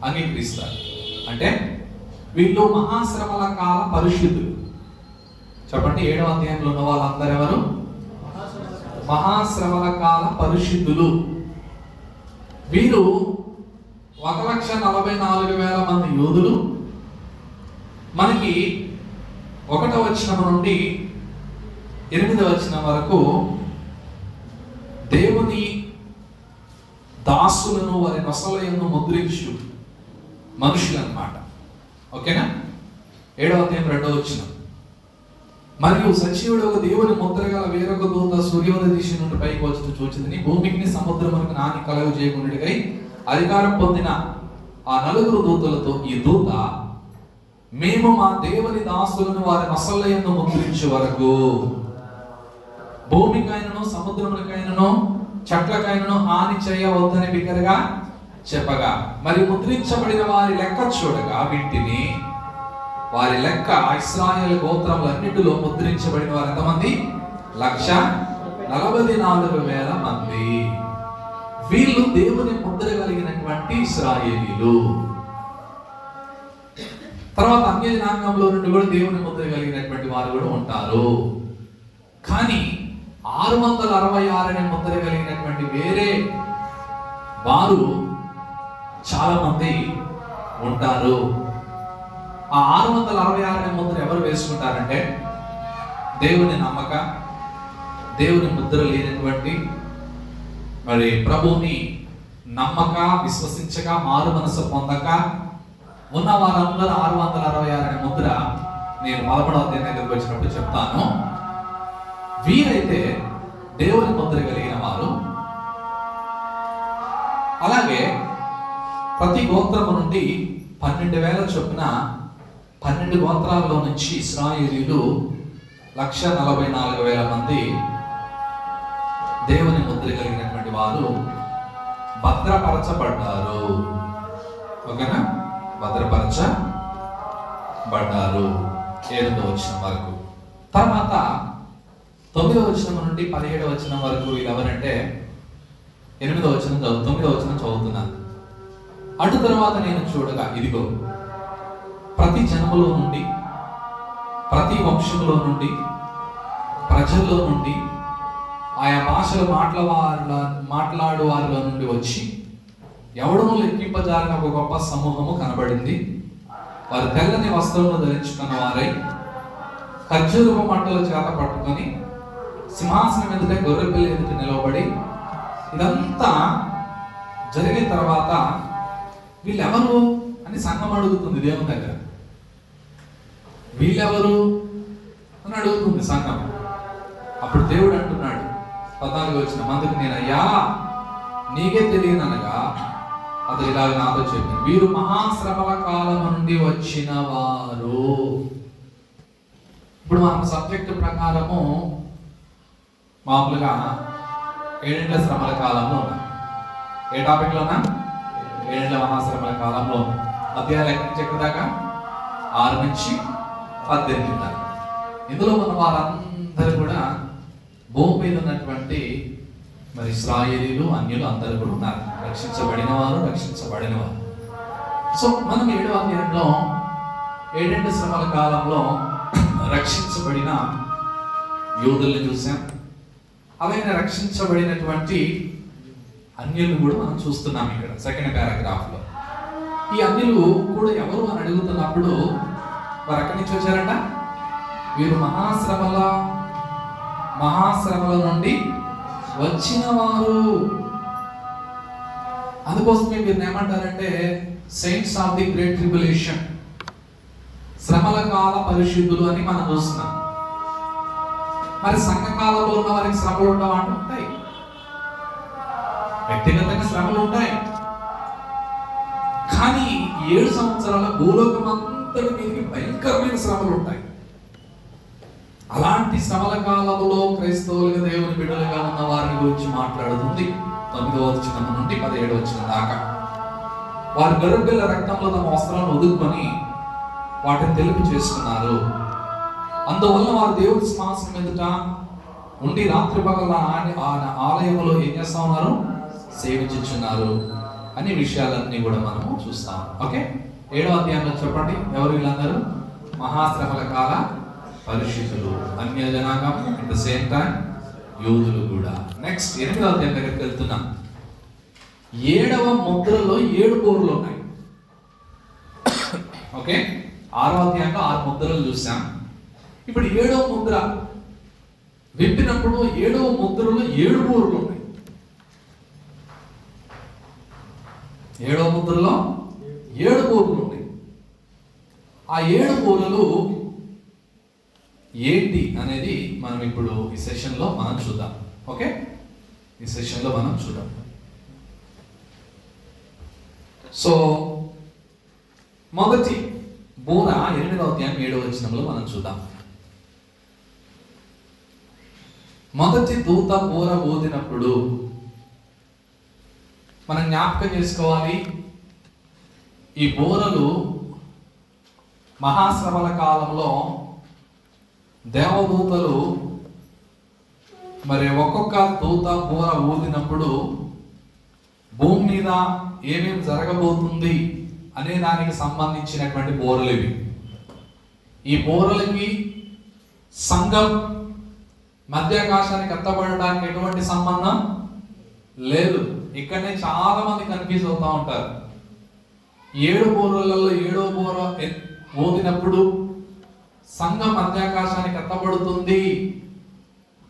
అంగీకరిస్తారు. అంటే వీళ్ళు మహాశ్రమల కాల పరిశుద్ధులు. చెప్పండి, 7వ అధ్యాయంలో ఉన్న వాళ్ళందరూ ఎవరు? మహాశ్రమల కాల పరిశుద్ధులు. వీరు 1,44,000 మంది యోధులు. మనకి 1వ వచనం నుండి 8వ వచనం వరకు దేవుని దాసులను వారి నొసలయందు ముద్రించు మనుషులు అన్నమాట. ఓకేనా? 7వ అధ్యాయం 2వ వచనం. మరియు సజీవుడు ఒక దేవుని ముద్ర గల వేరొక దూత సూర్యోదయ దిశ నుండి పైకి వచ్చి చూచింది. భూమికి సముద్రమునకు నాని కలుగ చేయకుండాకై అధికారం పొందిన ఆ 4 దూతలతో ఈ దూత, మేము మా దేవుని దాసులను వారి నొసలయందు ముద్రించే వరకు భూమికైనను సముద్రములకైనను చెట్లకైనను హాని చేయవద్దని బిగ్గరగా చెప్పగా, మరి ముద్రించబడిన వారి లెక్క చూడగా వీటిని వారి లెక్క ఇశ్రాయేలు గోత్రములన్నిటిలో ముద్రించబడిన వారు ఎంతమంది? 1,44,000 మంది. వీళ్ళు దేవుని ముద్ర కలిగినటువంటి ఇశ్రాయేలీలు. తర్వాత అన్య జనాంగంలో నుండి కూడా దేవుని ముద్ర కలిగినటువంటి వారు కూడా ఉంటారు. కానీ 666 అనే ముద్ర కలిగినటువంటి వేరే వారు చాలా మంది ఉంటారు. ఆ 666 అనే ముద్ర ఎవరు వేసుకుంటారంటే దేవుని నమ్మక, దేవుని ముద్ర లేనటువంటి, మరి ప్రభువుని నమ్మక, విశ్వసించక, మారు మనసు పొందక ఉన్న వారందరూ 666 అనే ముద్ర నేను 11వ అధ్యాయం దగ్గరికి వచ్చినప్పుడు చెప్తాను. వీరైతే దేవుని ముద్ర కలిగిన వారు. అలాగే ప్రతి గోత్రము నుండి 12,000 చొప్పున 12 గోత్రాల్లో నుంచి ఇశ్రాయేలీయులు 1,44,000 మంది దేవుని ముద్ర కలిగినటువంటి వారు భద్రపరచబడ్డారు. ఓకేనా? భద్రపరచబడ్డారు 7వ వచనం వరకు. తర్వాత 9వ వచనం నుండి 17వ వచనం వరకు వీళ్ళు ఎవరంటే 9వ వచనం చదువుతున్నాను. అటు తర్వాత నేను చూడగా ఇదిగో ప్రతి జనములో నుండి, ప్రతి వంశంలో నుండి, ప్రజల్లో నుండి, ఆయా భాషలు మాట్లాడు వారిలో నుండి వచ్చి ఎవడనూ లెక్కింపజాలని ఒక గొప్ప సమూహము కనబడింది. వారు తెల్లని వస్త్రములు ధరించుకున్న వారై ఖర్జూరపు మంటల చేత పట్టుకొని సింహాసనం ఎదుట గొర్రెపిల్ల ఎదుట నిలవబడి. ఇదంతా జరిగిన తర్వాత వీళ్ళెవరు అని సంఘం అడుగుతుంది దేవుని దగ్గర. వీళ్ళెవరు అని అడుగుతుంది సంఘం. అప్పుడు దేవుడు అంటున్నాడు 14 వచ్చిన మందుకు, నేను అయ్యా నీకే తెలియననగా అతడు ఇలాగ నాతో చెప్పింది, వీరు మహాశ్రమల కాలం నుండి వచ్చిన వారు. ఇప్పుడు మనం సబ్జెక్టు ప్రకారము మామూలుగా 7 శ్రమల కాలంలో ఉన్నాం. ఏ టాపిక్లో ఉన్నా? 7 మహాశ్రమల కాలంలో ఉన్నాం. అధ్యాయాలు ఎక్కడి నుంచి ఎక్కడి దాకా? 6 నుంచి 18 దాకా. ఇందులో ఉన్న వారందరూ కూడా భూమి మీద ఉన్నటువంటి మరి ఇశ్రాయేలీలు, అన్యులు అందరూ కూడా ఉన్నారు. రక్షించబడిన వారు, రక్షించబడిన వారు. సో మనం 7వ అధ్యాయంలో 7 శ్రమల కాలంలో రక్షించబడిన యోధుల్ని చూసాం. అలాగే రక్షించబడినటువంటి అన్యులు కూడా మనం చూస్తున్నాం ఇక్కడ సెకండ్ పారాగ్రాఫ్ లో. ఈ అన్యులు కూడా ఎవరు అని అడుగుతున్నప్పుడు వారు ఎక్కడి నుంచి వచ్చారంట? వీరు మహాశ్రమల నుండి వచ్చిన వారు. అందుకోసమే వీరిని ఏమంటారంటే saints of the great tribulation, శ్రమల కాల పరిశుద్ధులు అని మనం చూస్తున్నాం. మరి సంఘకాలంలో ఉన్న వారికి శ్రమలు ఉండవా అంటే ఉంటాయి. వ్యక్తిగతంగా శ్రమలు ఉంటాయి. కానీ 7 సంవత్సరాల భూలోకం అంతటి మీదకి భయంకరమైన శ్రమలు ఉంటాయి. అలాంటి శ్రమల కాలంలో క్రైస్తవులుగా దేవుని బిడ్డలుగా ఉన్న వారిని గురించి మాట్లాడుతుంది 9వ వచనం నుండి 17వ వచనం దాకా. వారు గొర్రెపిల్ల రక్తంలో తమ వస్త్రాలను వదులుకొని వాటిని తెలుపు చేసుకున్నారు. అందువల్ల వారు దేవుడి సింహాసనం ఎదుట ఉండి రాత్రి పగల ఆలయంలో ఏం చేస్తా ఉన్నారు? సేవించుచున్నారు అనే విషయాలన్నీ కూడా మనము చూస్తాం. ఓకే, 7వ అధ్యాయంలో చెప్పండి, ఎవరు వీళ్ళందరూ? మహాశ్రమల కాల పరిశుద్ధులు, అన్య జనాంగం, అట్ ద సేమ్ టైం యూదులు కూడా. నెక్స్ట్ 8వ అధ్యాయం దగ్గరికి వెళ్తున్నాం. 7వ ముద్రలో 7 బోర్లు ఉన్నాయి. ఓకే, 6వ అధ్యాయంలో 6 ముద్రలు చూసాం. ఇప్పుడు 7వ ముద్ర విప్పినప్పుడు 7వ ముద్రలో 7 బోర్లు ఉన్నాయి. 7వ ముద్రలో 7 బోర్లు ఉన్నాయి. ఆ 7 బోర్లు ఏంటి అనేది మనం ఇప్పుడు ఈ సెషన్లో మనం చూద్దాం. ఓకే, ఈ సెషన్లో మనం చూద్దాం. సో మొదటి బోర 8వ అధ్యాయం 7వ వచనంలో మనం చూద్దాం. మొదటి దూత బోర ఊదినప్పుడు మనం జ్ఞాపకం చేసుకోవాలి, ఈ బోరలు మహాశ్రమల కాలంలో దేవదూతలు మరి ఒక్కొక్క దూత బోర ఊదినప్పుడు భూమి మీద ఏమేమి జరగబోతుంది అనే దానికి సంబంధించినటువంటి బోరలు ఇవి. ఈ బోరలకి సంఘం మధ్యాకాశానికి ఎత్తబడడానికి ఎటువంటి సంబంధం లేదు. ఇక్కడనే చాలా మంది కన్ఫ్యూజ్ అవుతూ ఉంటారు. 7 బోరలలో 7వ బోర ఊదినప్పుడు సంఘం మధ్యాకాశానికి ఎత్తబడుతుంది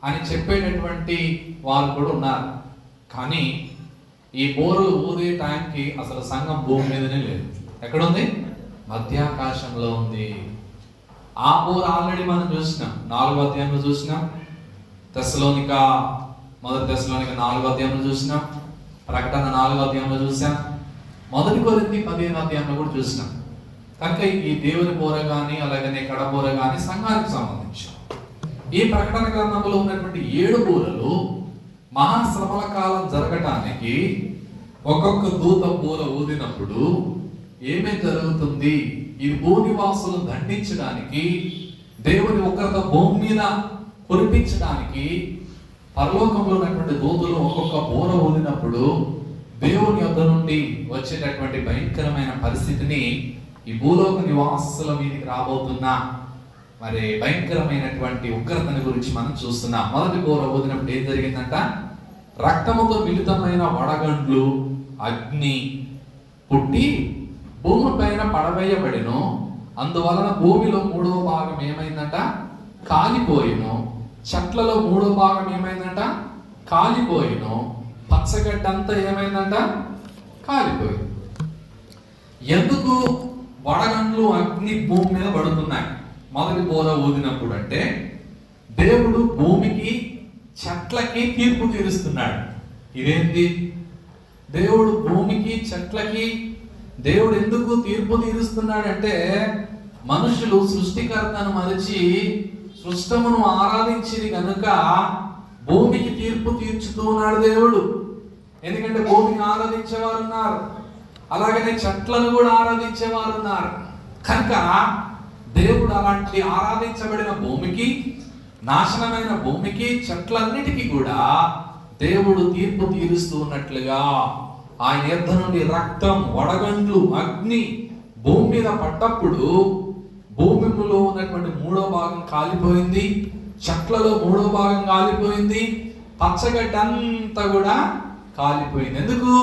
అని చెప్పేటటువంటి వారు కూడా ఉన్నారు. కానీ ఈ బోరలు ఊదే టైంకి అసలు సంఘం భూమి మీదనే లేదు. ఎక్కడుంది? మధ్యాకాశంలో ఉంది. ఆ బోర ఆల్రెడీ మనం చూసినాం, 4వ అధ్యాయంలో చూసినాం. మొదటి తెస్సలోనిక 4వ అధ్యాయంలో చూసినాం. ప్రకటన 4వ అధ్యాయంలో చూసాం. మొదటి కొరింథీ 15వ అధ్యాయంలో కూడా చూసినాం. కనుక ఈ దేవుని బోర కానీ అలాగనే కడ బోర కానీ సంఘానికి సంబంధించి ఈ ప్రకటన గ్రంథంలో ఉన్నటువంటి 7 బోరలు మహాశ్రమల కాలం జరగటానికి ఒక్కొక్క దూత బోర ఊదినప్పుడు ఏమేం జరుగుతుంది, ఈ భూనివాసులను దండించడానికి, దేవుని ఉగ్రత భూమి మీద కురిపించడానికి పరలోకంలో ఉన్నటువంటి దూతలు ఒక్కొక్క బోర ఊదినప్పుడు దేవుని యొద్ద నుండి వచ్చేటటువంటి భయంకరమైన పరిస్థితిని ఈ భూలోక నివాసుల మీదకి రాబోతున్న మరి భయంకరమైనటువంటి ఉగ్రతని గురించి మనం చూస్తున్నాం. మొదటి బోర ఊదినప్పుడు ఏం జరిగిందంట? రక్తముతో మిళితమైన వడగండ్లు, అగ్ని పుట్టి భూమి పైన పడవేయబడిను. అందువలన భూమిలో 3వ భాగం ఏమైందంట? కాలిపోయిను. చెట్లలో 3వ భాగం ఏమైందంట? కాలిపోయిను. పచ్చగడ్డంతా ఏమైందంట? కాలిపోయింది. ఎందుకు వడగండ్లు, అగ్ని భూమి మీద పడుతున్నాయి? మొదటి బోర ఊదినప్పుడు అంటే దేవుడు భూమికి చెట్లకి తీర్పు తీరుస్తున్నాడు. ఇదేంటి? దేవుడు భూమికి చెట్లకి దేవుడు ఎందుకు తీర్పు తీరుస్తున్నాడంటే మనుషులు సృష్టికర్తను మరిచి సృష్టమును ఆరాధించిరి కనుక భూమికి తీర్పు తీర్చుతూ ఉన్నాడు దేవుడు. ఎందుకంటే భూమిని ఆరాధించేవారు ఉన్నారు, అలాగనే చెట్లను కూడా ఆరాధించేవారు ఉన్నారు. కనుక దేవుడు అలాంటి ఆరాధించబడిన భూమికి, నాశనమైన భూమికి, చెట్లన్నిటికీ కూడా దేవుడు తీర్పు తీరుస్తూ ఉన్నట్లుగా ఆయన యొద్ద నుండి రక్తం, వడగండ్లు, అగ్ని భూమి మీద పడ్డప్పుడు భూమిలో ఉన్నటువంటి 3వ భాగం కాలిపోయింది, చెట్లలో 3వ భాగం కాలిపోయింది, పచ్చగడ్డ అంతా కూడా కాలిపోయింది. ఎందుకు?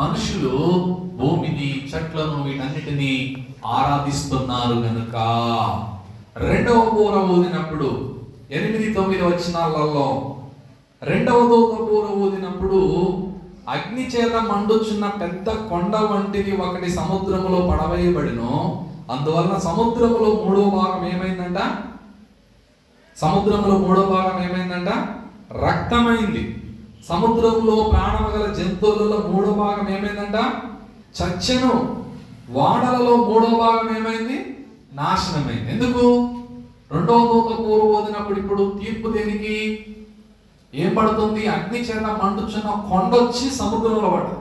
మనుషులు భూమిని, చెట్లను, వీటన్నిటిని ఆరాధిస్తున్నారు కనుక. రెండవ బూర ఊదినప్పుడు 8-9 వచనాలలో రెండవ దూత బూర ఊదినప్పుడు అగ్ని చేత మండుచున్న పెద్ద కొండ వంటిది ఒకటి సముద్రములో పడవేయబడిను. అందువలన సముద్రములో 3వ భాగం ఏమైందంట? సముద్రంలో 3వ భాగం ఏమైందంట? రక్తమైంది. సముద్రంలో ప్రాణము గల జంతువులలో 3వ భాగం ఏమైందంట? చచ్చెను. వాడలలో 3వ భాగం ఏమైంది? నాశనమైంది. ఎందుకు? రెండవ దూత బూర ఊదినప్పుడు ఇప్పుడు తీర్పు దేనికి? ఏం పడుతుంది? అగ్ని చేత మండుచున్న కొండ వచ్చి సముద్రంలో పడదు.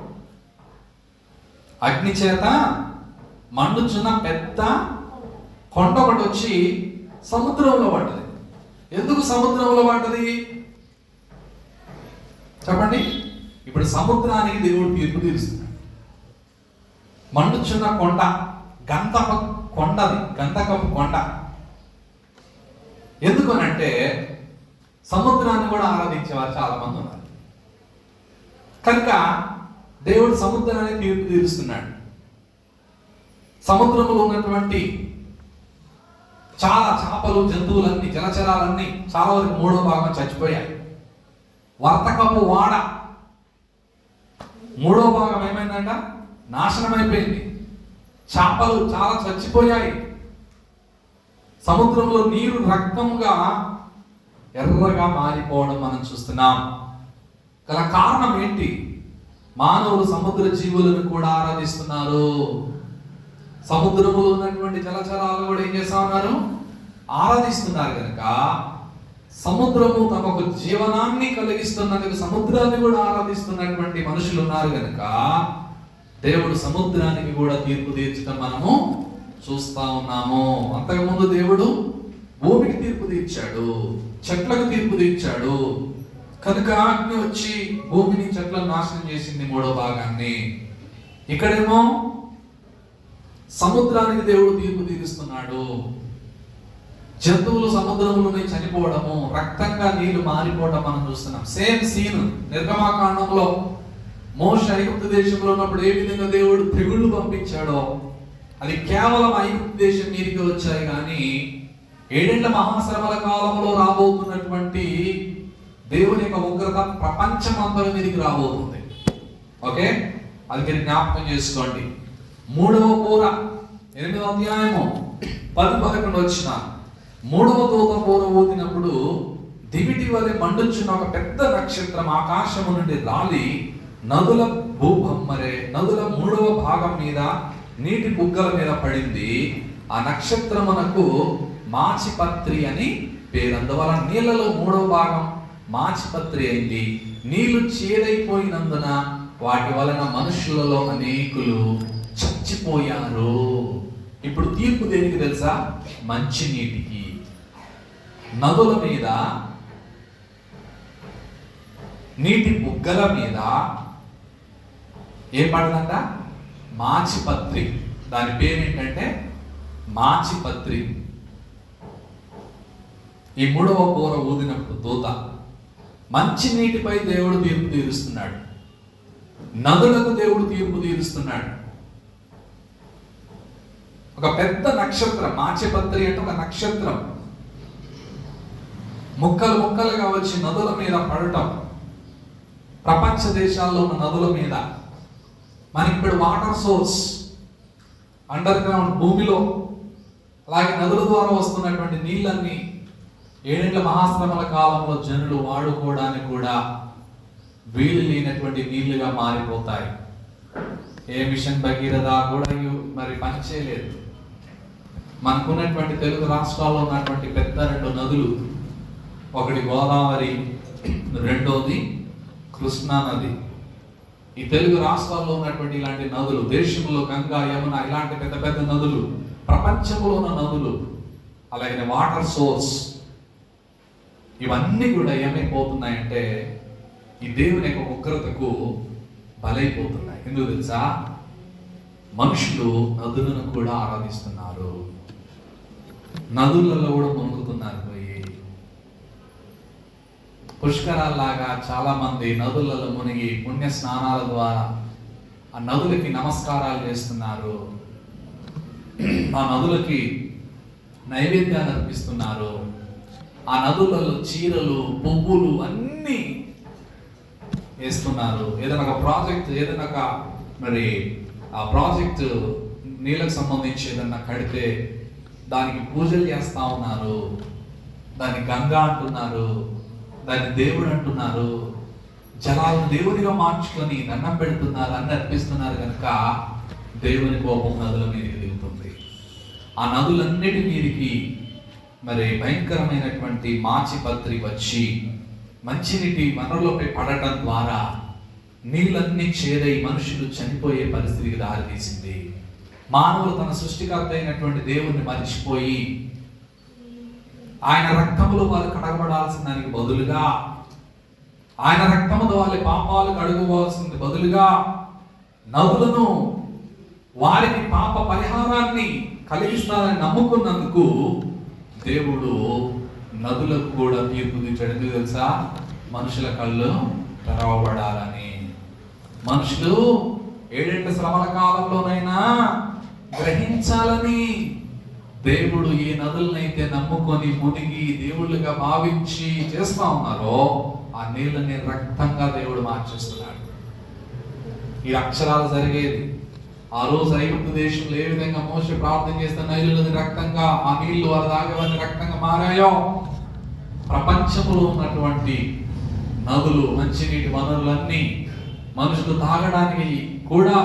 అగ్ని చేత మండుచున్న పెద్ద కొండ ఒకటి వచ్చి సముద్రంలో పడ్డది. ఎందుకు సముద్రంలో పడ్డది చెప్పండి? ఇప్పుడు సముద్రానికి దేవుడు తీర్పు తీరుస్తున్నాడు. మండుచున్న కొండ, గంధపు కొండది, గంధకపు కొండ. ఎందుకనంటే సముద్రాన్ని కూడా ఆరాధించేవారు చాలా మంది ఉన్నారు కనుక దేవుడు సముద్రాన్ని తీర్పు తీరుస్తున్నాడు. సముద్రంలో ఉన్నటువంటి చాలా చేపలు, జంతువులన్నీ, జలచరాలన్నీ చాలా వరకు 3వ భాగం చచ్చిపోయాయి. వర్తకపు వాడ 3వ భాగం ఏమైందంట? నాశనమైపోయింది. చేపలు చాలా చచ్చిపోయాయి. సముద్రంలో నీరు రక్తంగా ఎర్రగా మారిపోవడం మనం చూస్తున్నాం. గల కారణం ఏంటి? మానవులు సముద్ర జీవులను కూడా ఆరాధిస్తున్నారు. సముద్రములో ఉన్నటువంటి జలచరాలు కూడా ఏం చేస్తా ఉన్నారు? ఆరాధిస్తున్నారు. కనుక సముద్రము తమకు జీవనాన్ని కలిగిస్తున్నందుకు సముద్రాన్ని కూడా ఆరాధిస్తున్నటువంటి మనుషులు ఉన్నారు కనుక దేవుడు సముద్రానికి కూడా తీర్పు తీర్చడం మనము చూస్తా ఉన్నాము. అంతకుముందు దేవుడు భూమికి తీర్పు తీర్చాడు, చెట్లకు తీర్పు తీర్చాడు. కనుక అగ్ని వచ్చి భూమిని, చెట్లను నాశనం చేసింది 3వ భాగాన్ని. ఇక్కడేమో సముద్రానికి దేవుడు తీర్పు తీరుస్తున్నాడు. జంతువులు సముద్రంలోనే చనిపోవడము, రక్తంగా నీళ్లు మారిపోవడం మనం చూస్తున్నాం. సేమ్ సీన్ నిర్గమాకాండంలో మోషే ఐగుప్తు దేశంలో ఉన్నప్పుడు ఏ విధంగా దేవుడు తెగుళ్ళు పంపించాడో అది కేవలం ఐగుప్తు దేశం మీదకి వచ్చాయి, కానీ 7 ఏళ్ల మహాశ్రమల కాలంలో రాబోతున్నటువంటి దేవుని యొక్క ఉగ్రత ప్రపంచమంతా మీదకి రాబోతుంది. ఓకే, అది మీరు జ్ఞాపకం చేసుకోండి. 3వ బూర 8వ అధ్యాయము 10-11 వచ్చిన 3వ దూత బూర ఊదినప్పుడు దివిటి వలె మండుచున్న ఒక పెద్ద నక్షత్రం ఆకాశము నుండి రాలి నదుల నదుల 3వ భాగం మీద, నీటి బుగ్గల మీద పడింది. ఆ నక్షత్రమునకు మాచిపత్రి అని పేరు. అందువల్ల నీళ్లలో 3వ భాగం మాచిపత్రి అయింది. నీళ్లు చేదైపోయినందున వాటి వలన మనుషులలో అనేకులు చచ్చిపోయారు. ఇప్పుడు తీర్పు దేనికి తెలుసా? మంచి నీటికి, నదుల మీద, నీటి బుగ్గల మీద ఏం పడదంట? మాచిపత్రి. దాని పేరు ఏంటంటే మాచిపత్రి. ఈ 3వ బూర ఊదినప్పుడు దూత మంచి నీటిపై దేవుడు తీర్పు తీరుస్తున్నాడు, నదులకు దేవుడు తీర్పు తీరుస్తున్నాడు. ఒక పెద్ద నక్షత్రం, మాచిపత్రి అంటే ఒక నక్షత్రం ముక్కలు ముక్కలుగా వచ్చి నదుల మీద పడటం. ప్రపంచ దేశాల్లో ఉన్న నదుల మీద మనకి ఇప్పుడు వాటర్ సోర్స్ అండర్ గ్రౌండ్ భూమిలో అలాగే నదుల ద్వారా వస్తున్నటువంటి నీళ్ళన్నీ ఏడేళ్ల మహాశ్రమల కాలంలో జనులు వాడుకోవడానికి కూడా వీలు లేనటువంటి నీళ్లుగా మారిపోతాయి. ఏ మిషన్ భగీరథ కూడా మరి పనిచేయలేదు. మనకున్నటువంటి తెలుగు రాష్ట్రాల్లో ఉన్నటువంటి పెద్ద 2 నదులు, ఒకటి గోదావరి, రెండోది కృష్ణా నది. ఈ తెలుగు రాష్ట్రాల్లో ఉన్నటువంటి ఇలాంటి నదులు, దేశంలో గంగా, యమున ఇలాంటి పెద్ద పెద్ద నదులు, ప్రపంచంలో ఉన్న నదులు, అలాగే వాటర్ సోర్స్, ఇవన్నీ కూడా ఏమైపోతున్నాయంటే ఈ దేవుని యొక్క ఉగ్రతకు బలైపోతున్నాయి. ఎందుకు తెలుసా? మనుషులు నదులను కూడా ఆరాధిస్తున్నారు, నదులలో కూడా మునుగుతున్నారు. పోయి పుష్కరాల్లాగా చాలా మంది నదులలో మునిగి పుణ్య స్నానాల ద్వారా ఆ నదులకి నమస్కారాలు చేస్తున్నారు, ఆ నదులకి నైవేద్యాన్ని అర్పిస్తున్నారు. ఆ నదులలో చీరలు, పువ్వులు అన్నీ వేస్తున్నారు. ఏదైనా ఒక ప్రాజెక్ట్, ఏదైనా ఒక మరి ఆ ప్రాజెక్టు నీళ్ళకు సంబంధించి ఏదన్నా కడితే దానికి పూజలు చేస్తా ఉన్నారు, దాన్ని గంగా అంటున్నారు, దాన్ని దేవుడు అంటున్నారు, జలాలను దేవునిగా మార్చుకొని దండం పెడుతున్నారు, అన్ని అర్పిస్తున్నారు. కనుక దేవుని కోపం నదుల మీదకి దిగుతుంది. ఆ నదులన్నిటి మీదకి మరి భయంకరమైనటువంటి మాచిపత్రి వచ్చి మంచినీటి వనరులపై పడటం ద్వారా నీళ్ళన్నీ చేదై మనుషులు చనిపోయే పరిస్థితికి దారితీసింది. మానవులు తన సృష్టికర్త అయినటువంటి దేవుణ్ణి మరిచిపోయి ఆయన రక్తములో వారు కడగబడాల్సిన దానికి బదులుగా, ఆయన రక్తముతో వాళ్ళ పాపాలు కడుగుకోవాల్సింది బదులుగా నదులను వారికి పాప పరిహారాన్ని కలిగిస్తారని నమ్ముకున్నందుకు దేవుడు నదులకు కూడా తీర్పు తీర్చాడు. ఎందుకు తెలుసా? మనుషుల కళ్ళు తెరవబడాలని. మనుషులు 7 ఏళ్ల శ్రమల కాలంలోనైనా గ్రహించాలని దేవుడు ఈ నదులనైతే నమ్ముకొని మునిగి దేవుళ్ళుగా భావించి చేస్తా ఉన్నారో ఆ నీళ్ళని రక్తంగా దేవుడు మార్చేస్తున్నాడు. ఈ అక్షరాలు జరిగేది ఆ రోజు ఐగుప్తు దేశంలో ఏ విధంగా మోషే ప్రార్థన చేస్తే నైలులది రక్తంగా, ఆ నీళ్లు వారు తాగేవన్నీ రక్తంగా మారాయో, ప్రపంచంలో ఉన్నటువంటి నదులు, మంచినీటి వనరులన్నీ మనుషులు తాగడానికి కూడా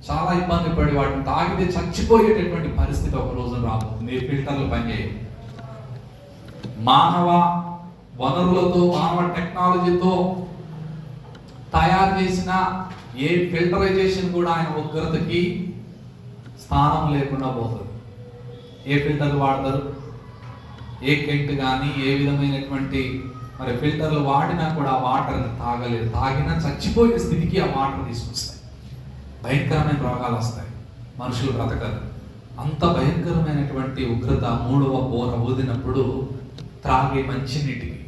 చాలా ఇబ్బంది పడి వాటిని తాగితే చచ్చిపోయేటటువంటి పరిస్థితి ఒక రోజు రాబోతుంది. ఈ ఫిల్టర్లు పనిచేయవు. మానవ వనరులతో, మానవ టెక్నాలజీతో తయారు చేసిన ఏ ఫిల్టరైజేషన్ కూడా ఆయన ఉగ్రతకి స్థానం లేకుండా పోతుంది. ఏ ఫిల్టర్ వాడతారు? ఏ కెంట్ కానీ ఏ విధమైనటువంటి మరి ఫిల్టర్లు వాడినా కూడా ఆ వాటర్ని తాగలేదు. తాగినా చచ్చిపోయే స్థితికి ఆ వాటర్ తీసుకొస్తాయి. భయంకరమైన రోగాలు వస్తాయి, మనుషులు బ్రతకరు. అంత భయంకరమైనటువంటి ఉగ్రత 3వ బోర ఊదినప్పుడు త్రాగే మంచినీటికి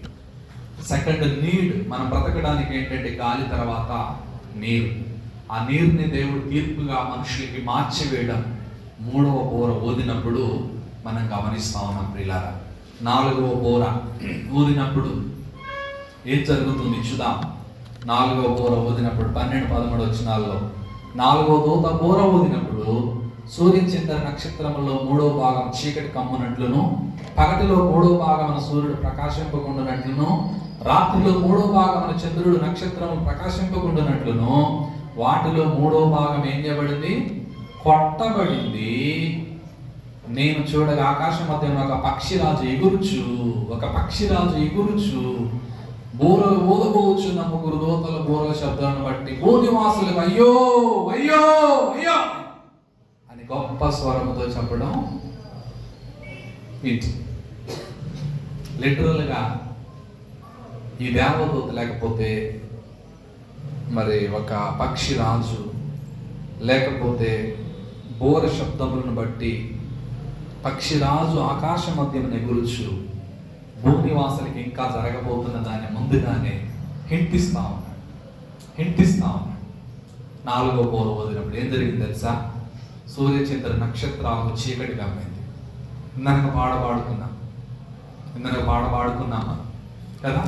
సెకండ్ నీడ్, మనం బ్రతకడానికి ఏంటంటే గాలి తర్వాత నీరు. ఆ నీరుని దేవుడు తీర్పుగా మనుషులకి మార్చివేయడం 3వ బోర ఊదినప్పుడు మనం గమనిస్తా ఉన్నాం ప్రియులారా. 4వ బోర ఊదినప్పుడు ఏం జరుగుతుంది చూద్దాం. 4వ బోర ఊదినప్పుడు 12-13 వచనాల్లో 4వ దూత బోర ఊదినప్పుడు సూర్యచంద్ర నక్షత్రములో 3వ భాగం చీకటి కమ్మునట్లును, పగటిలో 3వ భాగమున సూర్యుడు ప్రకాశింపకుండానట్లును, రాత్రిలో 3వ భాగమున చంద్రుడు నక్షత్రములు ప్రకాశింపకుండానట్లును, వాటిలో 3వ భాగం ఏం చేయబడింది? కొట్టబడింది. నేను చూడగా ఆకాశం మధ్య ఒక పక్షిరాజు ఎగురుచు బూరలు ఊదబోచున్న 3 దూతల బూరల శబ్దాలను బట్టి భూనివాసులకు అయ్యో అయ్యో అయ్యో అని గొప్ప స్వరముతో చెప్పడం లిటరల్గా ఈ దేవదూత లేకపోతే మరి ఒక పక్షిరాజు లేకపోతే బోర శబ్దములను బట్టి పక్షిరాజు ఆకాశ మధ్యన ఎగురుచు భూనివాసులకి ఇంకా జరగబోతున్న దాన్ని ముందుగానే హింటిస్తా ఉన్నాడు. 4వ బోర వదిలినప్పుడు ఏం జరిగింది తెలుసా? సూర్యచంద్ర నక్షత్రాలకు చీకటి గమ్మైంది. ఇందాక పాడబడుకున్నామా కదా?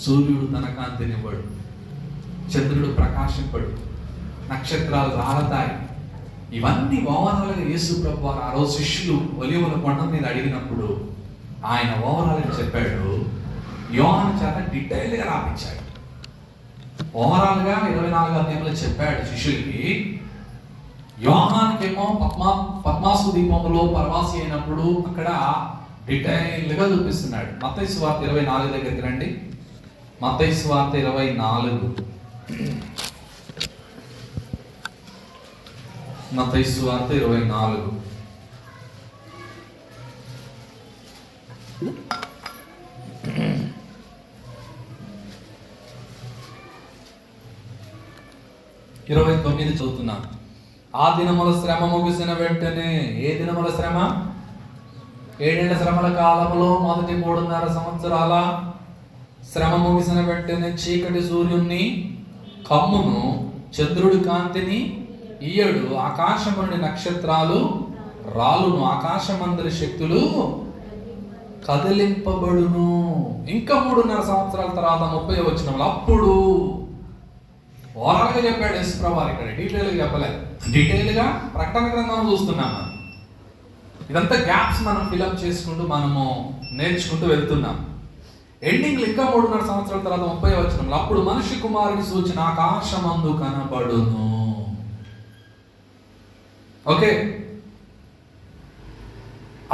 సూర్యుడు తన కాంతినివ్వడు, చంద్రుడు ప్రకాశింపడు, నక్షత్రాలు రాలతాయి, ఇవన్నీ ఓవరాల్గా యేసు ప్రభు వారు ఆ రోజు శిష్యులు ఒలీవల కొండ మీద అడిగినప్పుడు ఆయన ఓవరాల్గా చెప్పాడు. యోహాను చేత డీటెయిల్గా రాపించాడు. ఓవరాల్గా 24 అధ్యాయంలో చెప్పాడు శిష్యులకి. యోహానుకేమో పద్మాసు దీపంలో పరవాసి అయినప్పుడు అక్కడ డీటెయిల్గా చూపిస్తున్నాడు. మత్తయి సువార్త 24 దగ్గరికి రండి. మత్తయి సువార్త 24. మత్తయి సువార్త 24. చదువుతున్నాను. ఆ దినముల శ్రమ ముగిసిన వెంటనే, ఏ దినముల శ్రమ? 7 ఏళ్ల శ్రమల కాలంలో మొదటి 3.5 సంవత్సరాల శ్రమ ముగిసిన వెంటనే చీకటి సూర్యుని కమ్మును, చంద్రుడి కాంతిని ఇయ్యడు, ఆకాశముని నక్షత్రాలు రాలును, ఆకాశమందరి శక్తులు కదిలింపబడును. ఇంకా 3.5 సంవత్సరాల తర్వాత 30వ వచనంలో అప్పుడు ఓవరాల్గా చెప్పాడు యేసు ప్రభువు. ఇక్కడ డీటెయిల్గా చెప్పలేదు. డీటెయిల్గా ప్రకటన గ్రంథం చూస్తున్నాం. ఇదంతా గ్యాప్స్ మనం ఫిలప్ చేసుకుంటూ మనము నేర్చుకుంటూ వెళ్తున్నాం. ఎండింగ్ ఇంకా 3.5 సంవత్సరాల తర్వాత 30వ వచనంలో అప్పుడు మనిషి కుమారుని సూచన ఆకాశమందు కనబడును. ఓకే,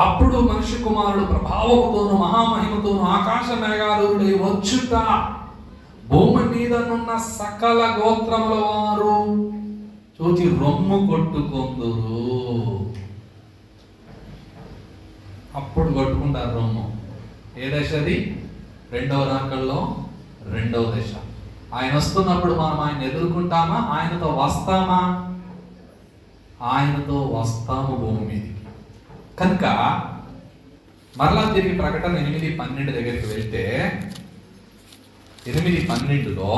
అప్పుడు మనిషి కుమారుడు ప్రభావముతోను మహామహిమతోను ఆకాశ మేఘాలుడై వచ్చుట భూమి మీదనున్న సకల గోత్రముల వారు చూచి రొమ్ము కొట్టుకొందురు. అప్పుడు కొట్టుకుంటారు రొమ్ము. ఏ దశ అది? 2వ రాకడలో 2వ దశ. ఆయన వస్తున్నప్పుడు మనం ఆయన ఎదుర్కొంటామా? ఆయనతో వస్తామా? ఆయనతో వస్తాము భూమి మీదకి. కనుక మరలా తిరిగి ప్రకటన 8:12 దగ్గరికి వెళ్తే 8:12లో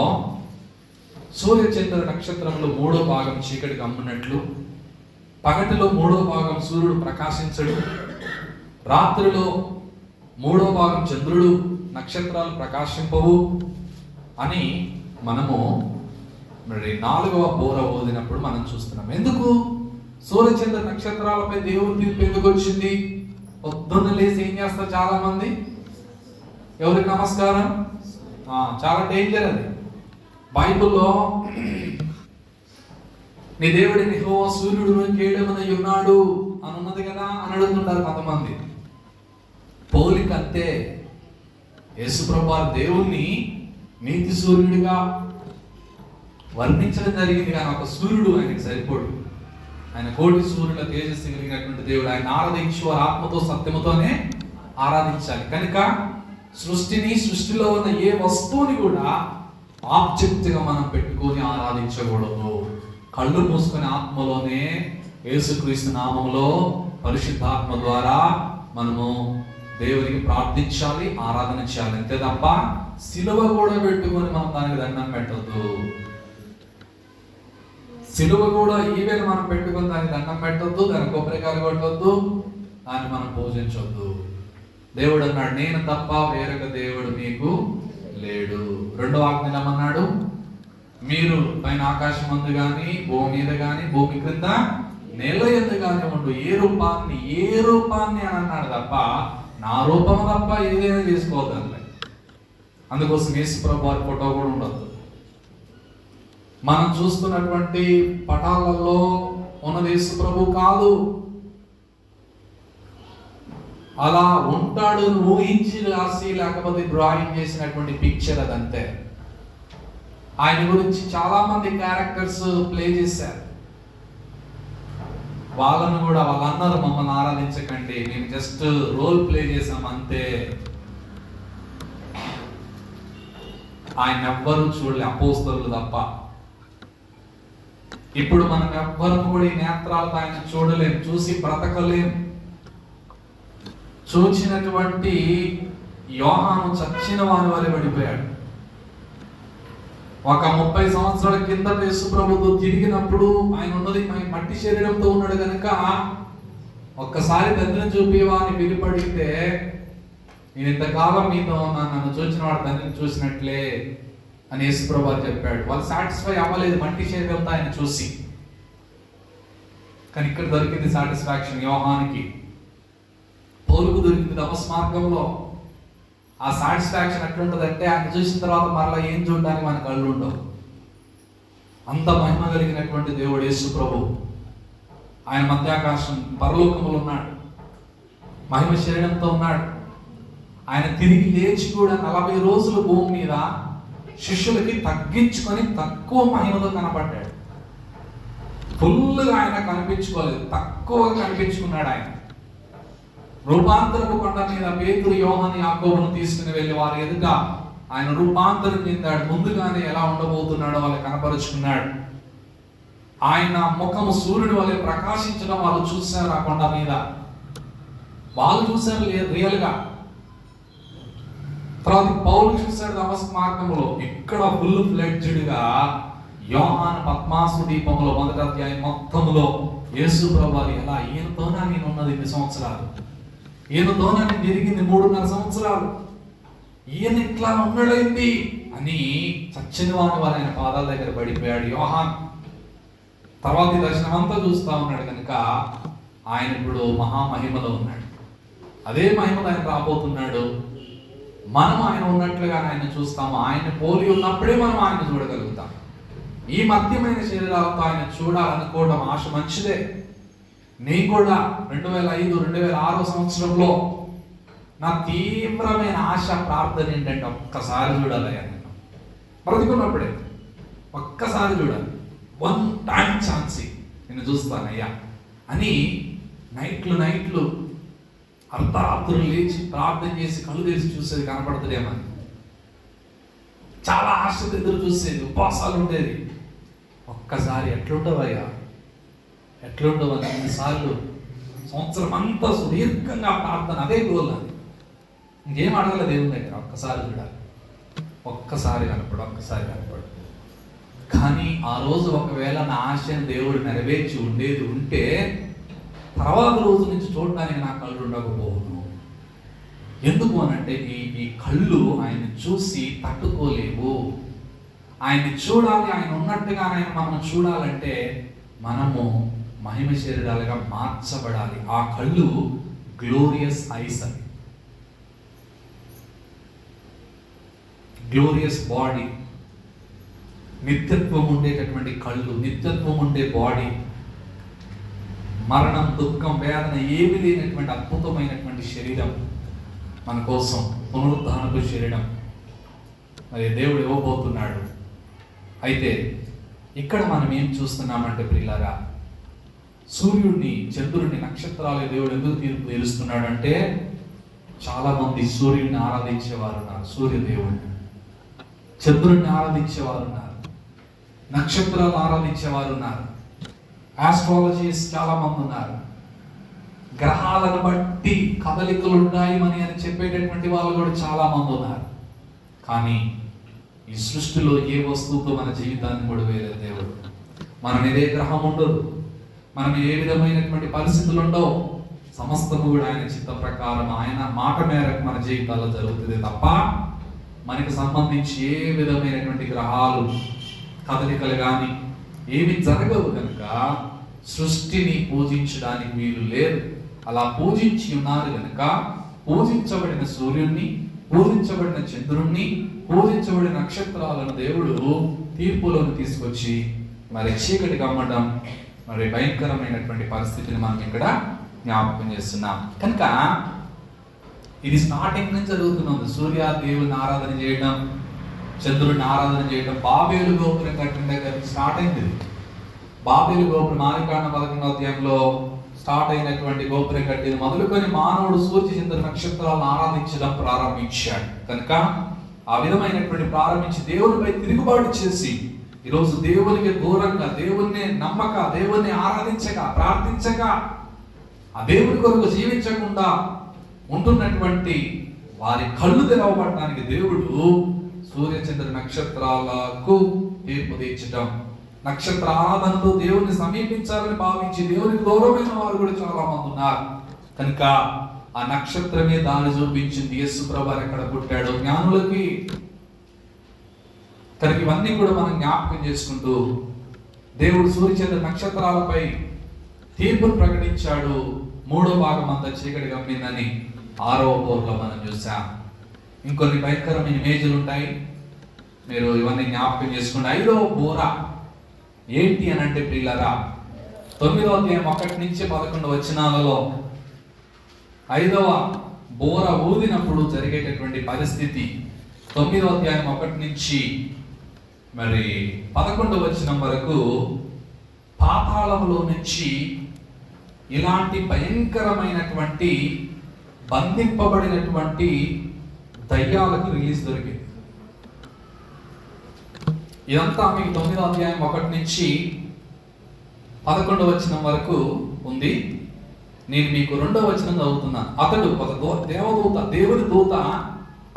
సూర్యచంద్ర నక్షత్రంలో 3వ భాగం చీకటికి అమ్మునట్లు పగటిలో 3వ భాగం సూర్యుడు ప్రకాశించడు, రాత్రిలో 3వ భాగం చంద్రుడు నక్షత్రాలు ప్రకాశింపవు అని మనము మరి 4వ బోర ఓదినప్పుడు మనం చూస్తున్నాం. ఎందుకు సూర్యచంద్ర నక్షత్రాలపై దేవుడు తీర్పు ఎందుకు వచ్చింది? పొద్దున్న లేచి ఏం చేస్తారు చాలా మంది? ఎవరికి నమస్కారం? చాలా డేంజర్ అది. బైబిల్లో నీ దేవుడిని యెహోవా సూర్యుడు కేడమనై ఉన్నాడు అని ఉన్నది కదా అని అడుగుతుంటారు కొంతమంది. పోలిక అంతే. యేసుప్రభు దేవుణ్ణి నీతి సూర్యుడిగా వర్ణించడం జరిగింది, కానీ ఒక సూర్యుడు ఆయనకి సరిపోడు. ఆయన కోటి సూర్యుల తేజస్సు కలిగినటువంటి దేవుడు. ఆయన ఆరాధించు ఆత్మతో సత్యముతోనే ఆరాధించాలి. కనుక సృష్టిలో ఉన్న ఏ వస్తువుని కూడా ఆబ్జెక్ట్గా మనం పెట్టుకొని ఆరాధించకూడదు. కళ్ళు మూసుకొని ఆత్మలోనే యేసుక్రీస్తు నామములో పరిశుద్ధాత్మ ద్వారా మనము దేవునికి ప్రార్థించాలి, ఆరాధన చేయాలి. అంతే తప్ప సిలువ కూడా పెట్టుకొని మనం దానికి దండం పెట్టద్దు. సిలువ కూడా ఈవేళ మనం పెట్టుకొని దానికి దండం పెట్టద్దు, దానికి కొబ్బరికాయలు కొట్టద్దు, దాన్ని మనం పూజించొద్దు. దేవుడు అన్నాడు, నేను తప్ప వేరొక దేవుడు మీకు లేడు. 2వ ఆజ్ఞ ఏమన్నాడు? మీరు పైన ఆకాశం ముందు కానీ భూమి మీద కానీ భూమి క్రింద నేల యందు కానీ ఉండు ఏ రూపాన్ని అని అన్నాడు తప్ప నా రూపము తప్ప ఏదైనా చేసుకోవద్దు. అందుకోసం యేసు ప్రభు వారి ఫోటో కూడా ఉండదు. మనం చూస్తున్నటువంటి పటాలలో ఉన్నది యేసు ప్రభు కాదు. అలా ఉంటాడు ఊహించి రాసి లేకపోతే డ్రాయింగ్ చేసినటువంటి పిక్చర్ అదంతే. ఆయన గురించి చాలా మంది క్యారెక్టర్స్ ప్లే చేశారు. వాళ్ళను కూడా వాళ్ళు అన్నారు, మమ్మల్ని ఆరాధించకండి, మేము జస్ట్ రోల్ ప్లే చేసాం అంతే. ఆయన ఎవ్వరూ చూడలే, అపోస్తలులు తప్ప. ఇప్పుడు మనం ఎవ్వరూ కూడా ఈ నేత్రాలతో ఆయన చూడలేం, చూసి బ్రతకలేం. చూచినటువంటి యోహాను చచ్చిన వాని వలె పడిపోయాడు. ఒక 30 సంవత్సరాల కింద యేసు ప్రభుతో తిరిగినప్పుడు ఆయన ఉన్నది మట్టి శరీరంతో ఉన్నాడు కనుక ఒక్కసారి తండ్రిని చూపివాని పిలుపడితే, నేను ఇంతకాలం మీతో ఉన్నాను, నన్ను చూసిన వాడు తండ్రిని చూసినట్లే అని యేసు ప్రభు చెప్పాడు. వాళ్ళు సాటిస్ఫై అవ్వలేదు మట్టి శరీరంతో ఆయన చూసి. కానీ ఇక్కడ దొరికింది సాటిస్ఫాక్షన్ యోహానికి, పౌలుకు దొరికింది దమస్కు మార్గంలో. ఆ సాటిస్ఫాక్షన్ ఎట్లుంటుందంటే ఆయన చూసిన తర్వాత మరలా ఏం చూడడానికి మన కళ్ళు ఉండవు. అంత మహిమ కలిగినటువంటి దేవుడు యేసు ప్రభు. ఆయన మధ్యాకాశం పరలోకములు ఉన్నాడు, మహిమ శరీరంతో ఉన్నాడు. ఆయన తిరిగి లేచి కూడా 40 రోజులు భూమి మీద శిష్యులకి తగ్గించుకొని తక్కువ మహిమతో కనపడ్డాడు. ఫుల్గా ఆయన కనిపించుకోలేదు, తక్కువగా కనిపించుకున్నాడు. ఆయన రూపాంతరపు కొండ మీద పేతురు, యోహాను, యాకోబును తీసుకుని వెళ్ళి వారి ఎదుట ఆయన రూపాంతరం చెందాడు. ముందుగానే ఎలా ఉండబోతున్నాడో వాళ్ళకి కనపరుచుకున్నాడు. ఆయన ముఖము సూర్యుడి వలె ప్రకాశించడం వాళ్ళు చూశారు. ఆ కొండ మీద వాళ్ళు చూశారు రియల్గా. తర్వాత పౌలు చూశాడు దమస్కు మార్గంలో. ఇక్కడ ఫుల్ ఫ్లెడ్జ్డ్గా యోహాను పద్మాసు దీపంలో 1వ అధ్యాయం మొత్తంలో యేసు ప్రభువారు ఎలా ఈయనతోనా నేను ఉన్నది 2 సంవత్సరాలు, ఈయనతోనా నేను తిరిగింది 3.5 సంవత్సరాలు, ఈయన ఇట్లా ఉన్నాడైంది అని చచ్చిన వారి ఆయన పాదాల దగ్గర పడిపోయాడు యోహాన్. తర్వాత దర్శనం అంతా చూస్తా ఉన్నాడు కనుక ఆయన ఇప్పుడు మహామహిమలో ఉన్నాడు. అదే మహిమలో ఆయన రాబోతున్నాడు. మనం ఆయన ఉన్నట్లుగా ఆయన చూస్తాము. ఆయన పోలి ఉన్నప్పుడే మనం ఆయన చూడగలుగుతాం. ఈ మధ్యమైన శరీరాలతో ఆయన చూడాలనుకోవడం ఆశ మంచిదే. నేను కూడా 2005, 2006 సంవత్సరంలో నా తీవ్రమైన ఆశ, ప్రార్థన ఏంటంటే ఒక్కసారి చూడాలయ్యా, నేను బ్రతికున్నప్పుడే ఒక్కసారి చూడాలి, 1 టైం ఛాన్స్ నేను చూస్తానయ్యా అని నైట్లు అర్ధరాత్రులు లేచి ప్రార్థన చేసి కళ్ళు తెరిచి చూసేది, కనపడుతుందేమని చాలా ఆశతో ఎదురు చూసేది, ఉపవాసాలు ఉండేది. ఒక్కసారి ఎట్లుండవయ్యా, ఎట్లుండవు అని 2 సార్లు సంవత్సరం అంతా సుదీర్ఘంగా ప్రార్థన, అదే గోల్. అది ఇంకేం అడగల దేవుని దగ్గర, ఒక్కసారి చూడాలి, ఒక్కసారి కనపడు. కానీ ఆ రోజు ఒకవేళ నా ఆశను దేవుడు నెరవేర్చి ఉంటే తర్వాత రోజు నుంచి చూడడానికి నా కళ్ళు ఉండకపోవును. ఎందుకు అనంటే ఈ కళ్ళు ఆయన చూసి తట్టుకోలేవు. ఆయన్ని చూడాలి, ఆయన ఉన్నట్టుగా ఆయన మనం చూడాలంటే మనము మహిమ శరీరాలుగా మార్చబడాలి. ఆ కళ్ళు గ్లోరియస్ ఐస్ అని, గ్లోరియస్ బాడీ, నిత్యత్వం ఉండేటటువంటి కళ్ళు, నిత్యత్వం ఉండే బాడీ, మరణం, దుఃఖం, వేదన ఏమి లేనటువంటి అద్భుతమైనటువంటి శరీరం మన కోసం, పునరుద్ధానపు శరీరం మరి దేవుడు ఇవ్వబోతున్నాడు. అయితే ఇక్కడ మనం ఏం చూస్తున్నామంటే ప్రియులారా, సూర్యుడిని, చంద్రుడిని, నక్షత్రాలు దేవుడు ఎందుకు తీరుస్తున్నాడు అంటే చాలా మంది సూర్యుడిని ఆరాధించేవారు ఉన్నారు, సూర్యదేవుడిని. చంద్రుడిని ఆరాధించేవారు ఉన్నారు, నక్షత్రాలు ఆరాధించేవారు ఉన్నారు, ఆస్ట్రాలజీస్ చాలా మంది ఉన్నారు, గ్రహాలను బట్టి కదలికలు ఉన్నాయి అని చెప్పేటటువంటి వాళ్ళు కూడా చాలా మంది ఉన్నారు. కానీ ఈ సృష్టిలో ఏ వస్తువుతో మన జీవితాన్ని ముడివేయలేదు దేవుడు. మనం ఏదే గ్రహం ఉండదు, మనం ఏ విధమైనటువంటి పరిస్థితులు ఉండవు. సమస్తము కూడా ఆయన చిత్త ప్రకారం, ఆయన మాట మేరకు మన జీవితాల్లో జరుగుతుంది తప్ప మనకి సంబంధించి ఏ విధమైనటువంటి గ్రహాలు, కదలికలు కానీ ఏమి జరగవు. కనుక సృష్టిని పూజించడానికి వీలు లేదు. అలా పూజించి ఉన్నారు కనుక పూజించబడిన సూర్యుడిని, పూజించబడిన చంద్రుణ్ణి, పూజించబడిన నక్షత్రాలను దేవుడు తీర్పులోకి తీసుకొచ్చి మరి చీకటి కమ్మడం, మరి భయంకరమైనటువంటి పరిస్థితిని మనం ఇక్కడ జ్ఞాపకం చేస్తున్నాం. కనుక ఇది స్టార్టింగ్ నుంచి జరుగుతున్నది. సూర్య దేవుని ఆరాధన చేయడం, చంద్రుడిని ఆరాధన చేయడం బాబేలు గోపురం కట్టిన దగ్గర స్టార్ట్ అయింది. బాబేలు గోపురం ఆదికాండ 11వ అధ్యాయంలో స్టార్ట్ అయినటువంటి గోపురం కట్టింది మొదలుకొని మానవుడు సూర్య చంద్ర నక్షత్రాలను ఆరాధించడం ప్రారంభించాడు. కనుక ఆ విధమైనటువంటి ప్రారంభించి దేవునిపై తిరుగుబాటు చేసి ఈరోజు దేవునికి దూరంగా, దేవుణ్ణి నమ్మక, దేవుణ్ణి ఆరాధించక, ప్రార్థించక, ఆ దేవుని కొరకు జీవించకుండా ఉంటున్నటువంటి వారి కళ్ళు తెరవబడటానికి దేవుడు సూర్యచంద్ర నక్షత్రాలకు తీర్పు తీర్చడం, నక్షత్ర ఆరాధనతో దేవుణ్ణి సమీపించాలని భావించి దేవునికి దూరమైన వారు కూడా చాలా మంది ఉన్నారు. కనుక ఆ నక్షత్రమే దాన్ని చూపించింది యేసు ప్రభువు ఎక్కడ పుట్టాడో జ్ఞానులకి. కనుక ఇవన్నీ కూడా మనం జ్ఞాపకం చేసుకుంటూ దేవుడు సూర్యచంద్ర నక్షత్రాలపై తీర్పును ప్రకటించాడు. 3వ భాగం అంతా చీకటి కమ్మిందని 6వ బోర్లో మనం చూసాం. ఇంకొన్ని భయంకరమైన ఇమేజ్లు ఉంటాయి, మీరు ఇవన్నీ జ్ఞాపకం చేసుకోండి. 5వ బోర ఏంటి అని అంటే ప్రియులారా, 9వ అధ్యాయం 1 నుంచి 11 వచనాలలో 5వ బోర ఊదినప్పుడు జరిగేటటువంటి పరిస్థితి 9వ అధ్యాయం 1 నుంచి మరి 11వ వచనం వరకు పాతాళంలో నుంచి ఇలాంటి భయంకరమైనటువంటి బంధింపబడినటువంటి దయ్యాలకు రిలీజ్ దొరికింది. ఇదంతా మీకు 9వ అధ్యాయం 1 నుంచి 11వ వచనం వరకు ఉంది. నేను మీకు 2వ వచనం చదువుతున్నాను. అతడు ఒక దేవదూత, దేవుని దూత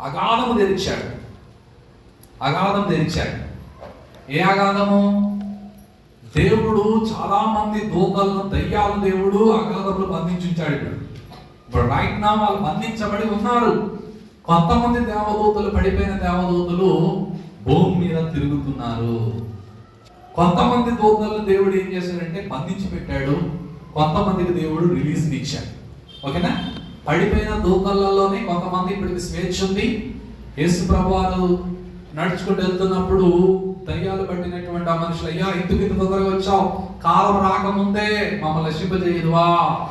అగాధము తెరిచాడు. అగాధం తెరిచాడు. ఏ అగాధము? దేవుడు చాలా మంది దూతలను, దయ్యాలు దేవుడు అగాధంలో బంధించాడు. ఇప్పుడు రైట్ నా వాళ్ళు బంధించబడి ఉన్నారు. కొంతమంది దేవదూతలు, పడిపోయిన దేవదూతలు భూమి మీద తిరుగుతున్నారు. కొంతమంది దూతలను దేవుడు ఏం చేశాడంటే బంధించి పెట్టాడు. కొంతమందికి దేవుడు రిలీజ్ ఇచ్చాడు. ఓకేనా? పడిపోయిన దూతలలోనే కొంతమంది ఇప్పటికి స్వేచ్ఛ ఉంది. యేసు ప్రభువారు నడుచుకుంటూ వెళ్తున్నప్పుడు దయ్యాలు పట్టినటువంటి ఆ మనుషులు, అయ్యా ఇంత తొందరగా వచ్చావు, కాలం రాకముందే మమ్మల్ని నశింపజేయదువా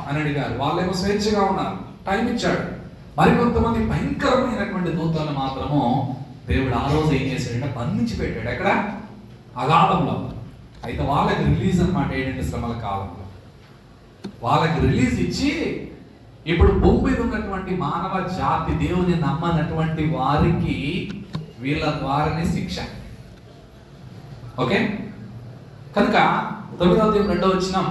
అని అడిగారు. వాళ్ళేమో స్వేచ్ఛగా ఉన్నారు, టైం ఇచ్చాడు. మరికొంతమంది భయంకరమైనటువంటి దూతలను మాత్రము దేవుడు ఆ రోజు ఏం చేశాడంటే బంధించి పెట్టాడు. ఎక్కడ? అగాధంలో. అయితే వాళ్ళకి రిలీజ్ అన్నమాట. ఏంటంటే శ్రమల కాలంలో వాళ్ళకి రిలీజ్ ఇచ్చి, ఇప్పుడు భూమి మీద ఉన్నటువంటి మానవ జాతి, దేవుని నమ్మనటువంటి వారికి వీళ్ళ ద్వారానే శిక్ష. ఓకే? కనుక 9వ అధ్యాయం 2వ వచనం,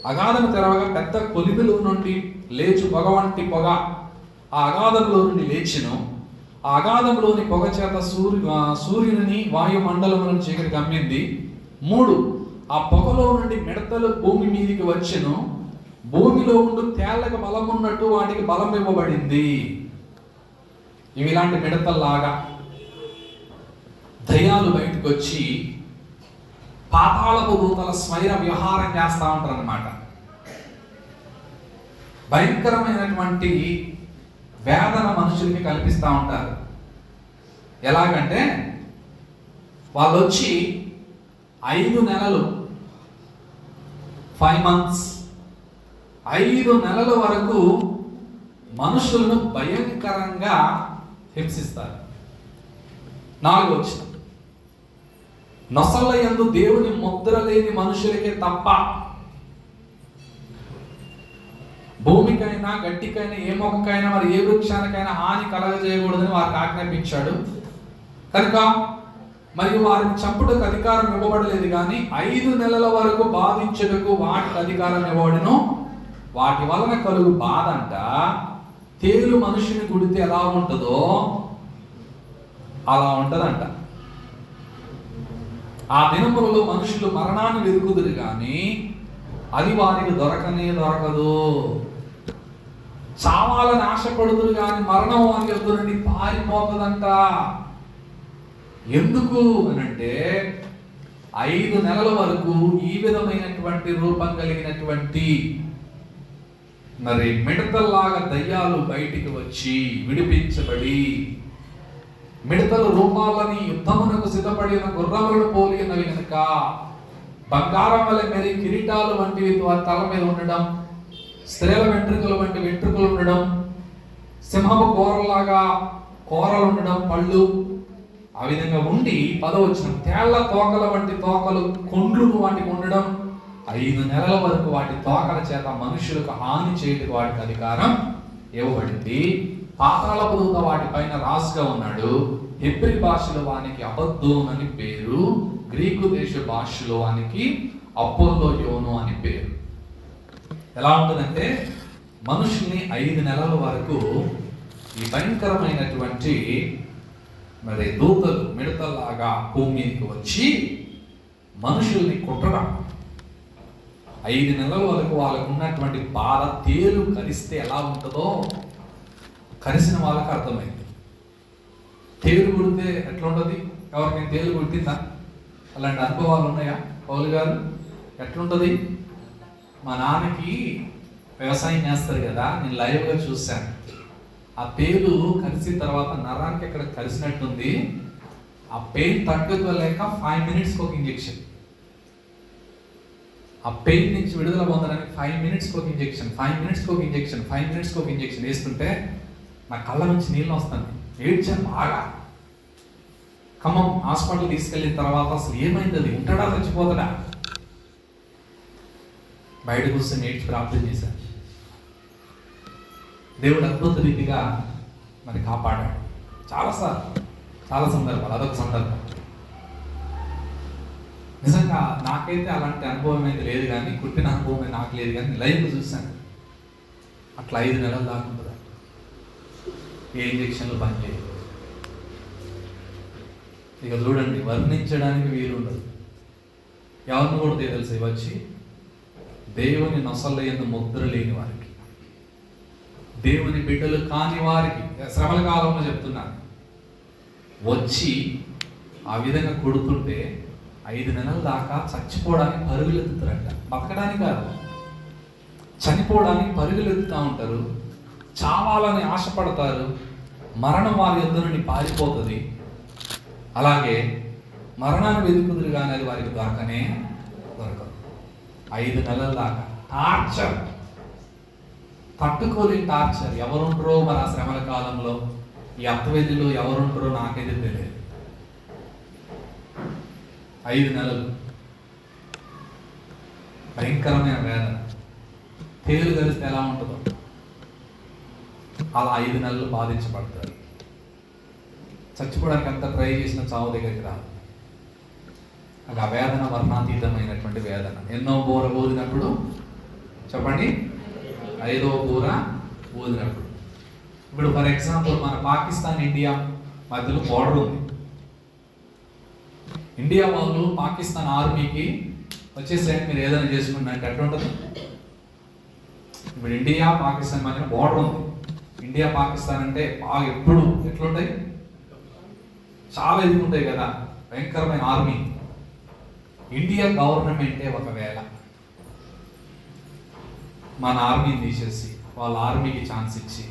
అగాధము తెరవగా పెద్ద కొలిమిలో నుండి లేచు పొగ వంటి పొగ ఆ అగాధంలో నుండి లేచెను. ఆ అగాధంలోని పొగ చేత సూర్యుని వాయుమండలములను చీకటి కమ్మింది. 3 ఆ పొగలో నుండి మిడతలు భూమి మీదికి వచ్చెను. భూమిలో ఉండు తేళ్లకు బలం ఉన్నట్టు వాటికి బలం ఇవ్వబడింది. ఇవి ఇలాంటి మిడతల్లాగా దయ్యాలు బయటకు వచ్చి పాతాళపు దూతల స్వైర వ్యవహారం చేస్తూ ఉంటారు అన్నమాట. భయంకరమైనటువంటి వేదన మనుషులకి కల్పిస్తూ ఉంటారు. ఎలాగంటే వాళ్ళు వచ్చి 5 నెలలు, 5 months, 5 నెలల వరకు మనుషులను భయంకరంగా హింసిస్తారు. 4వ వచనం, నొసళ్ళ యందు దేవుని ముద్ర లేని మనుషులకే తప్ప భూమికైనా గట్టికైనా ఏ మొక్కకైనా మరి ఏ వృక్షానికైనా హాని కలగజేయకూడదని వారికి ఆజ్ఞాపించాడు. కనుక మరియు వారిని చంపుటకు అధికారం ఇవ్వబడలేదు, కానీ 5 నెలల వరకు బాధించుటకు వాటికి అధికారం ఇవ్వబడను. వాటి వలన కలుగు బాధ అంట తేలు మనుషుని గుడితే ఎలా ఉంటుందో అలా ఉంటదంట. ఆ దినములలో మనుషులు మరణాన్ని వెతుకుదురు కానీ అది వారికి దొరకనే దొరకదు. చావాలని ఆశపడుతురు కానీ మరణం వారి యొద్ద నుండి పారిపోతుందంట. ఎందుకు అనంటే 5 నెలల వరకు ఈ విధమైనటువంటి రూపం కలిగినటువంటి మరి మిడతల్లాగా దయ్యాలు బయటికి వచ్చి విడిపించబడి, మిడతల రూపాలని యుద్ధమునకు సిద్ధపడిన గుర్రములను పోలినవి కనుక బంగారం వలె మెరి కిరీటాలు వంటివి వారి తల మీద ఉండడం, స్త్రీల వెంట్రుకలు వంటి వెంట్రుకలు ఉండడం, సింహపు కూరలాగా కూరలు ఉండడం, పళ్ళు ఆ విధంగా ఉండి 10వ వచనం, తేళ్ల తోకల వంటి తోకలు కొండ్లు వాటికి ఉండడం. 5 నెలల వరకు వాటి తోకల చేత మనుషులకు హాని చేయడానికి వాటికి అధికారం ఇవ్వబడింది. పాతాళపు దూత వాటి పైన రాజుగా ఉన్నాడు. హెబ్రీ భాషలో వానికి అబద్దోన్ అని పేరు, గ్రీకు దేశ భాషలో వానికి అపోల్లోయోను అని పేరు. ఎలా ఉంటుందంటే మనుషుల్ని 5 నెలల వరకు ఈ భయంకరమైనటువంటి మరి దూతలు మిడతల్లాగా భూమి మీదకి వచ్చి మనుషుల్ని కుట్టడం. 5 నెలల వరకు వాళ్ళకు ఉన్నటువంటి బాధ తేలు కరిస్తే ఎలా ఉంటుందో కరిసిన వాళ్ళకి అర్థమైంది. తేలు కుడితే ఎట్లా ఉంటుంది? ఎవరికైనా తేలు కుట్టిందా? అలాంటి అనుభవాలు ఉన్నాయా? పౌలు గారు ఎట్లుంటుంది? మా నాన్నకి వ్యవసాయం చేస్తారు కదా, నేను లైవ్గా చూశాను. ఆ పేలు కలిసిన తర్వాత నరానికి ఎక్కడ కలిసినట్టుంది. ఆ పెయిన్ తట్టుకోలేక 5 minutesకి ఒక ఇంజెక్షన్. ఆ పెయిన్ నుంచి విడుదల పొందడానికి 5 minutesకి ఒక ఇంజెక్షన్, 5 minutesకి ఒక ఇంజెక్షన్, 5 minutesకి ఒక ఇంజెక్షన్ వేస్తుంటే నా కళ్ళ నుంచి నీళ్ళు వస్తుంది. ఏడ్చాను బాగా. ఖమ్మం హాస్పిటల్ తీసుకెళ్ళిన తర్వాత అసలు ఏమైంది, అది ఉంటాడా చచ్చిపోతాడా, బయట కూర్చొని ఏడ్చి ప్రార్థన చేశాను. దేవుడు అద్భుత రీతిగా మరి కాపాడాడు. చాలా సందర్భాలు, అదొక సందర్భం. నిజంగా నాకైతే అలాంటి అనుభవం అయితే లేదు, కానీ కుట్టిన అనుభవం నాకు లేదు, కానీ లైవ్ చూశాను. అట్లా 5 నెలలు దాకా ఉంటుంది. ఏ ఇంజక్షన్లు పనిచేయదు. ఇక చూడండి, వర్ణించడానికి వీలు ఉండదు. ఎవరిని కూడా తెలుసు, వచ్చి దేవుని నొసలయందు ముద్ర లేని వారికి, దేవుని బిడ్డలు కాని వారికి, శ్రమల కాలంలో చెప్తున్నాను, వచ్చి ఆ విధంగా కొడుతుంటే 5 నెలల దాకా చచ్చిపోవడానికి పరుగులెత్తుతారంట. బతకడానికి కాదు, చనిపోవడానికి పరుగులెత్తుతూ ఉంటారు. చావాలని ఆశపడతారు. మరణం వారి యొద్ద నుండి పారిపోతుంది. అలాగే మరణాన్ని వెతుకుదురు కానీ అది వారికి దొరకదు. 5 నెలల దాకా టార్చర్, తట్టుకోలేని టార్చర్. ఎవరుంటారో మరి ఆ శ్రమల కాలంలో, ఈ అత్తవెల్లిలో ఎవరుంటారో నాకైతే తెలియదు. 5 నెలలు భయంకరమైన వేదన. పేరు కలిస్తే ఎలా ఉంటుందో అలా 5 నెలలు బాధించబడతారు. చచ్చిపోవడానికి ఎంత ట్రై చేసినా చావు దగ్గరికి రాదు. అది ఆ వేదన వర్ణాతీతమైనటువంటి వేదన. ఎన్నో బూర ఊదినప్పుడు చెప్పండి, 5వ బూర ఊదినప్పుడు. ఇప్పుడు ఫర్ ఎగ్జాంపుల్ మన పాకిస్తాన్ ఇండియా మధ్యలో బోర్డర్ ఉంది. ఇండియా వాళ్ళు పాకిస్తాన్ ఆర్మీకి వచ్చేసరికి మీరు ఏదైనా చేసుకున్నట్టు ఎట్లా ఉంటుంది. ఇప్పుడు ఇండియా పాకిస్తాన్ మధ్యన బోర్డర్ ఉంది. ఇండియా పాకిస్తాన్ అంటే బాగా ఎప్పుడు ఎట్లుంటాయి, చాలా ఎదుగుంటాయి కదా, భయంకరమైన ఆర్మీ. ఇండియా గవర్నమెంటే ఒకవేళ మన ఆర్మీని తీసేసి వాళ్ళ ఆర్మీకి ఛాన్స్ ఇచ్చి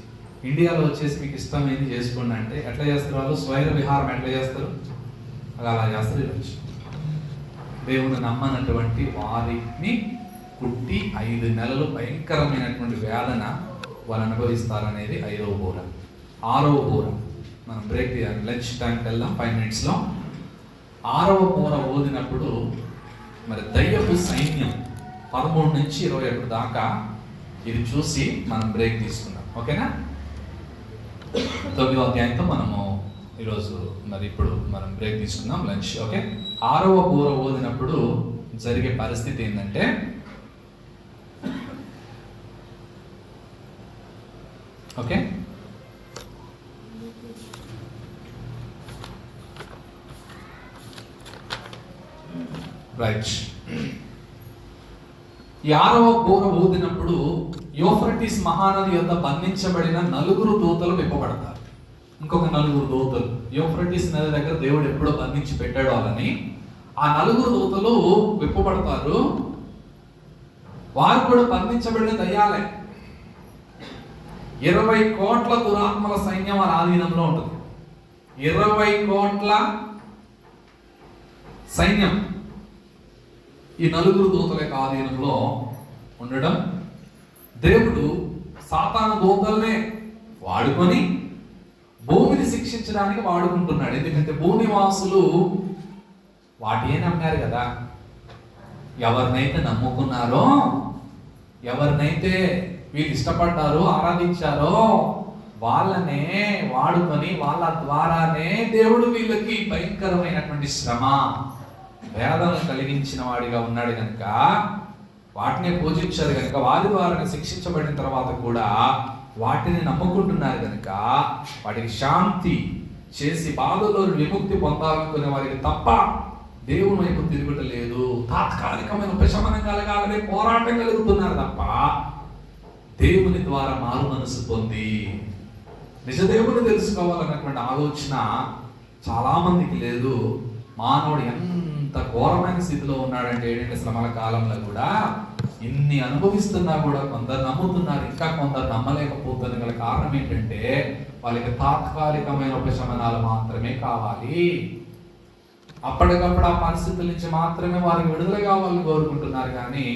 ఇండియాలో వచ్చేసి మీకు ఇష్టమైంది చేసుకోండి అంటే ఎట్లా చేస్తారు వాళ్ళు? స్వైర విహారం ఎట్లా చేస్తారు? అలా చేస్తారు. ఈరోజు దేవుని నమ్మనటువంటి వారిని కుట్టి 5 నెలలు భయంకరమైనటువంటి వేదన వాళ్ళు అనుభవిస్తారనేది 5వ బూర. 6వ బూర మనం బ్రేక్ తీయాలి, లంచ్ టైంకి వెళ్దాం 5 minutesలో. 6వ బూర ఊదినప్పుడు మరి దయ్యపు సైన్యం 13 నుంచి 21 దాకా ఇది చూసి మనం బ్రేక్ తీసుకుందాం. ఓకేనా? 9వ అధ్యాయంతో మనము ఈరోజు మరి ఇప్పుడు మనం బ్రేక్ తీసుకుందాం, లంచ్. ఓకే, 6వ బూర ఊదినప్పుడు జరిగే పరిస్థితి ఏంటంటే, ఓకే, రైట్. ఈ 6వ బూర ఊదినప్పుడు యూఫ్రటీస్ మహానది యొద్ద బంధించబడిన 4 దూతలు విప్పబడతారు. ఇంకొక 4 దూతలు యూఫ్రటీస్ నది దగ్గర దేవుడు ఎప్పుడో బంధించి పెట్టాడు వాళ్ళని. ఆ 4 దూతలు విప్పబడతారు. వారు కూడా బంధించబడిన దయ్యాలే. 20 కోట్ల దురాత్మల సైన్యం వారి ఆధీనంలో ఉంటుంది. 20 కోట్ల సైన్యం ఈ 4 దూతల యొక్క ఆధీనంలో ఉండడం. దేవుడు సాతాను దూతల్నే వాడుకొని భూమిని శిక్షించడానికి వాడుకుంటున్నాడు. ఎందుకంటే భూనివాసులు వాటినే నమ్మారు కదా. ఎవరినైతే నమ్ముకున్నారో, ఎవరినైతే వీళ్ళు ఇష్టపడ్డారో, ఆరాధించారో వాళ్ళనే వాడుకొని వాళ్ళ ద్వారానే దేవుడు వీళ్ళకి భయంకరమైనటువంటి శ్రమ, వేదన కలిగించిన వాడిగా ఉన్నాడు కనుక, వాటిని పూజించారు కనుక, వారి ద్వారా శిక్షించబడిన తర్వాత కూడా వాటిని నమ్ముకుంటున్నారు కనుక వాటికి శాంతి చేసి బాధలో విముక్తి పొందాలనుకునే వారికి తప్ప దేవుని వైపు తిరుగుట లేదు. తాత్కాలికమైన ఉపశమనం కలగాలనే పోరాటం కలుగుతున్నారు తప్ప దేవుని ద్వారా మారు మనసు పొంది నిజదేవుని తెలుసుకోవాలన్నటువంటి ఆలోచన చాలా మందికి లేదు. మానవుడు ఎంత ఘోరమైన స్థితిలో ఉన్నాడంటే ఏంటంటే శ్రమల కాలంలో కూడా ఇన్ని అనుభవిస్తున్నా కూడా కొందరు నమ్ముతున్నారు, ఇంకా కొందరు నమ్మలేకపోతున్న గల కారణం ఏంటంటే వాళ్ళకి తాత్కాలికమైన ఉపశమనాలు మాత్రమే కావాలి. అప్పటికప్పుడు ఆ పరిస్థితుల నుంచి మాత్రమే వారికి విడుదల కావాలని కోరుకుంటున్నారు, కానీ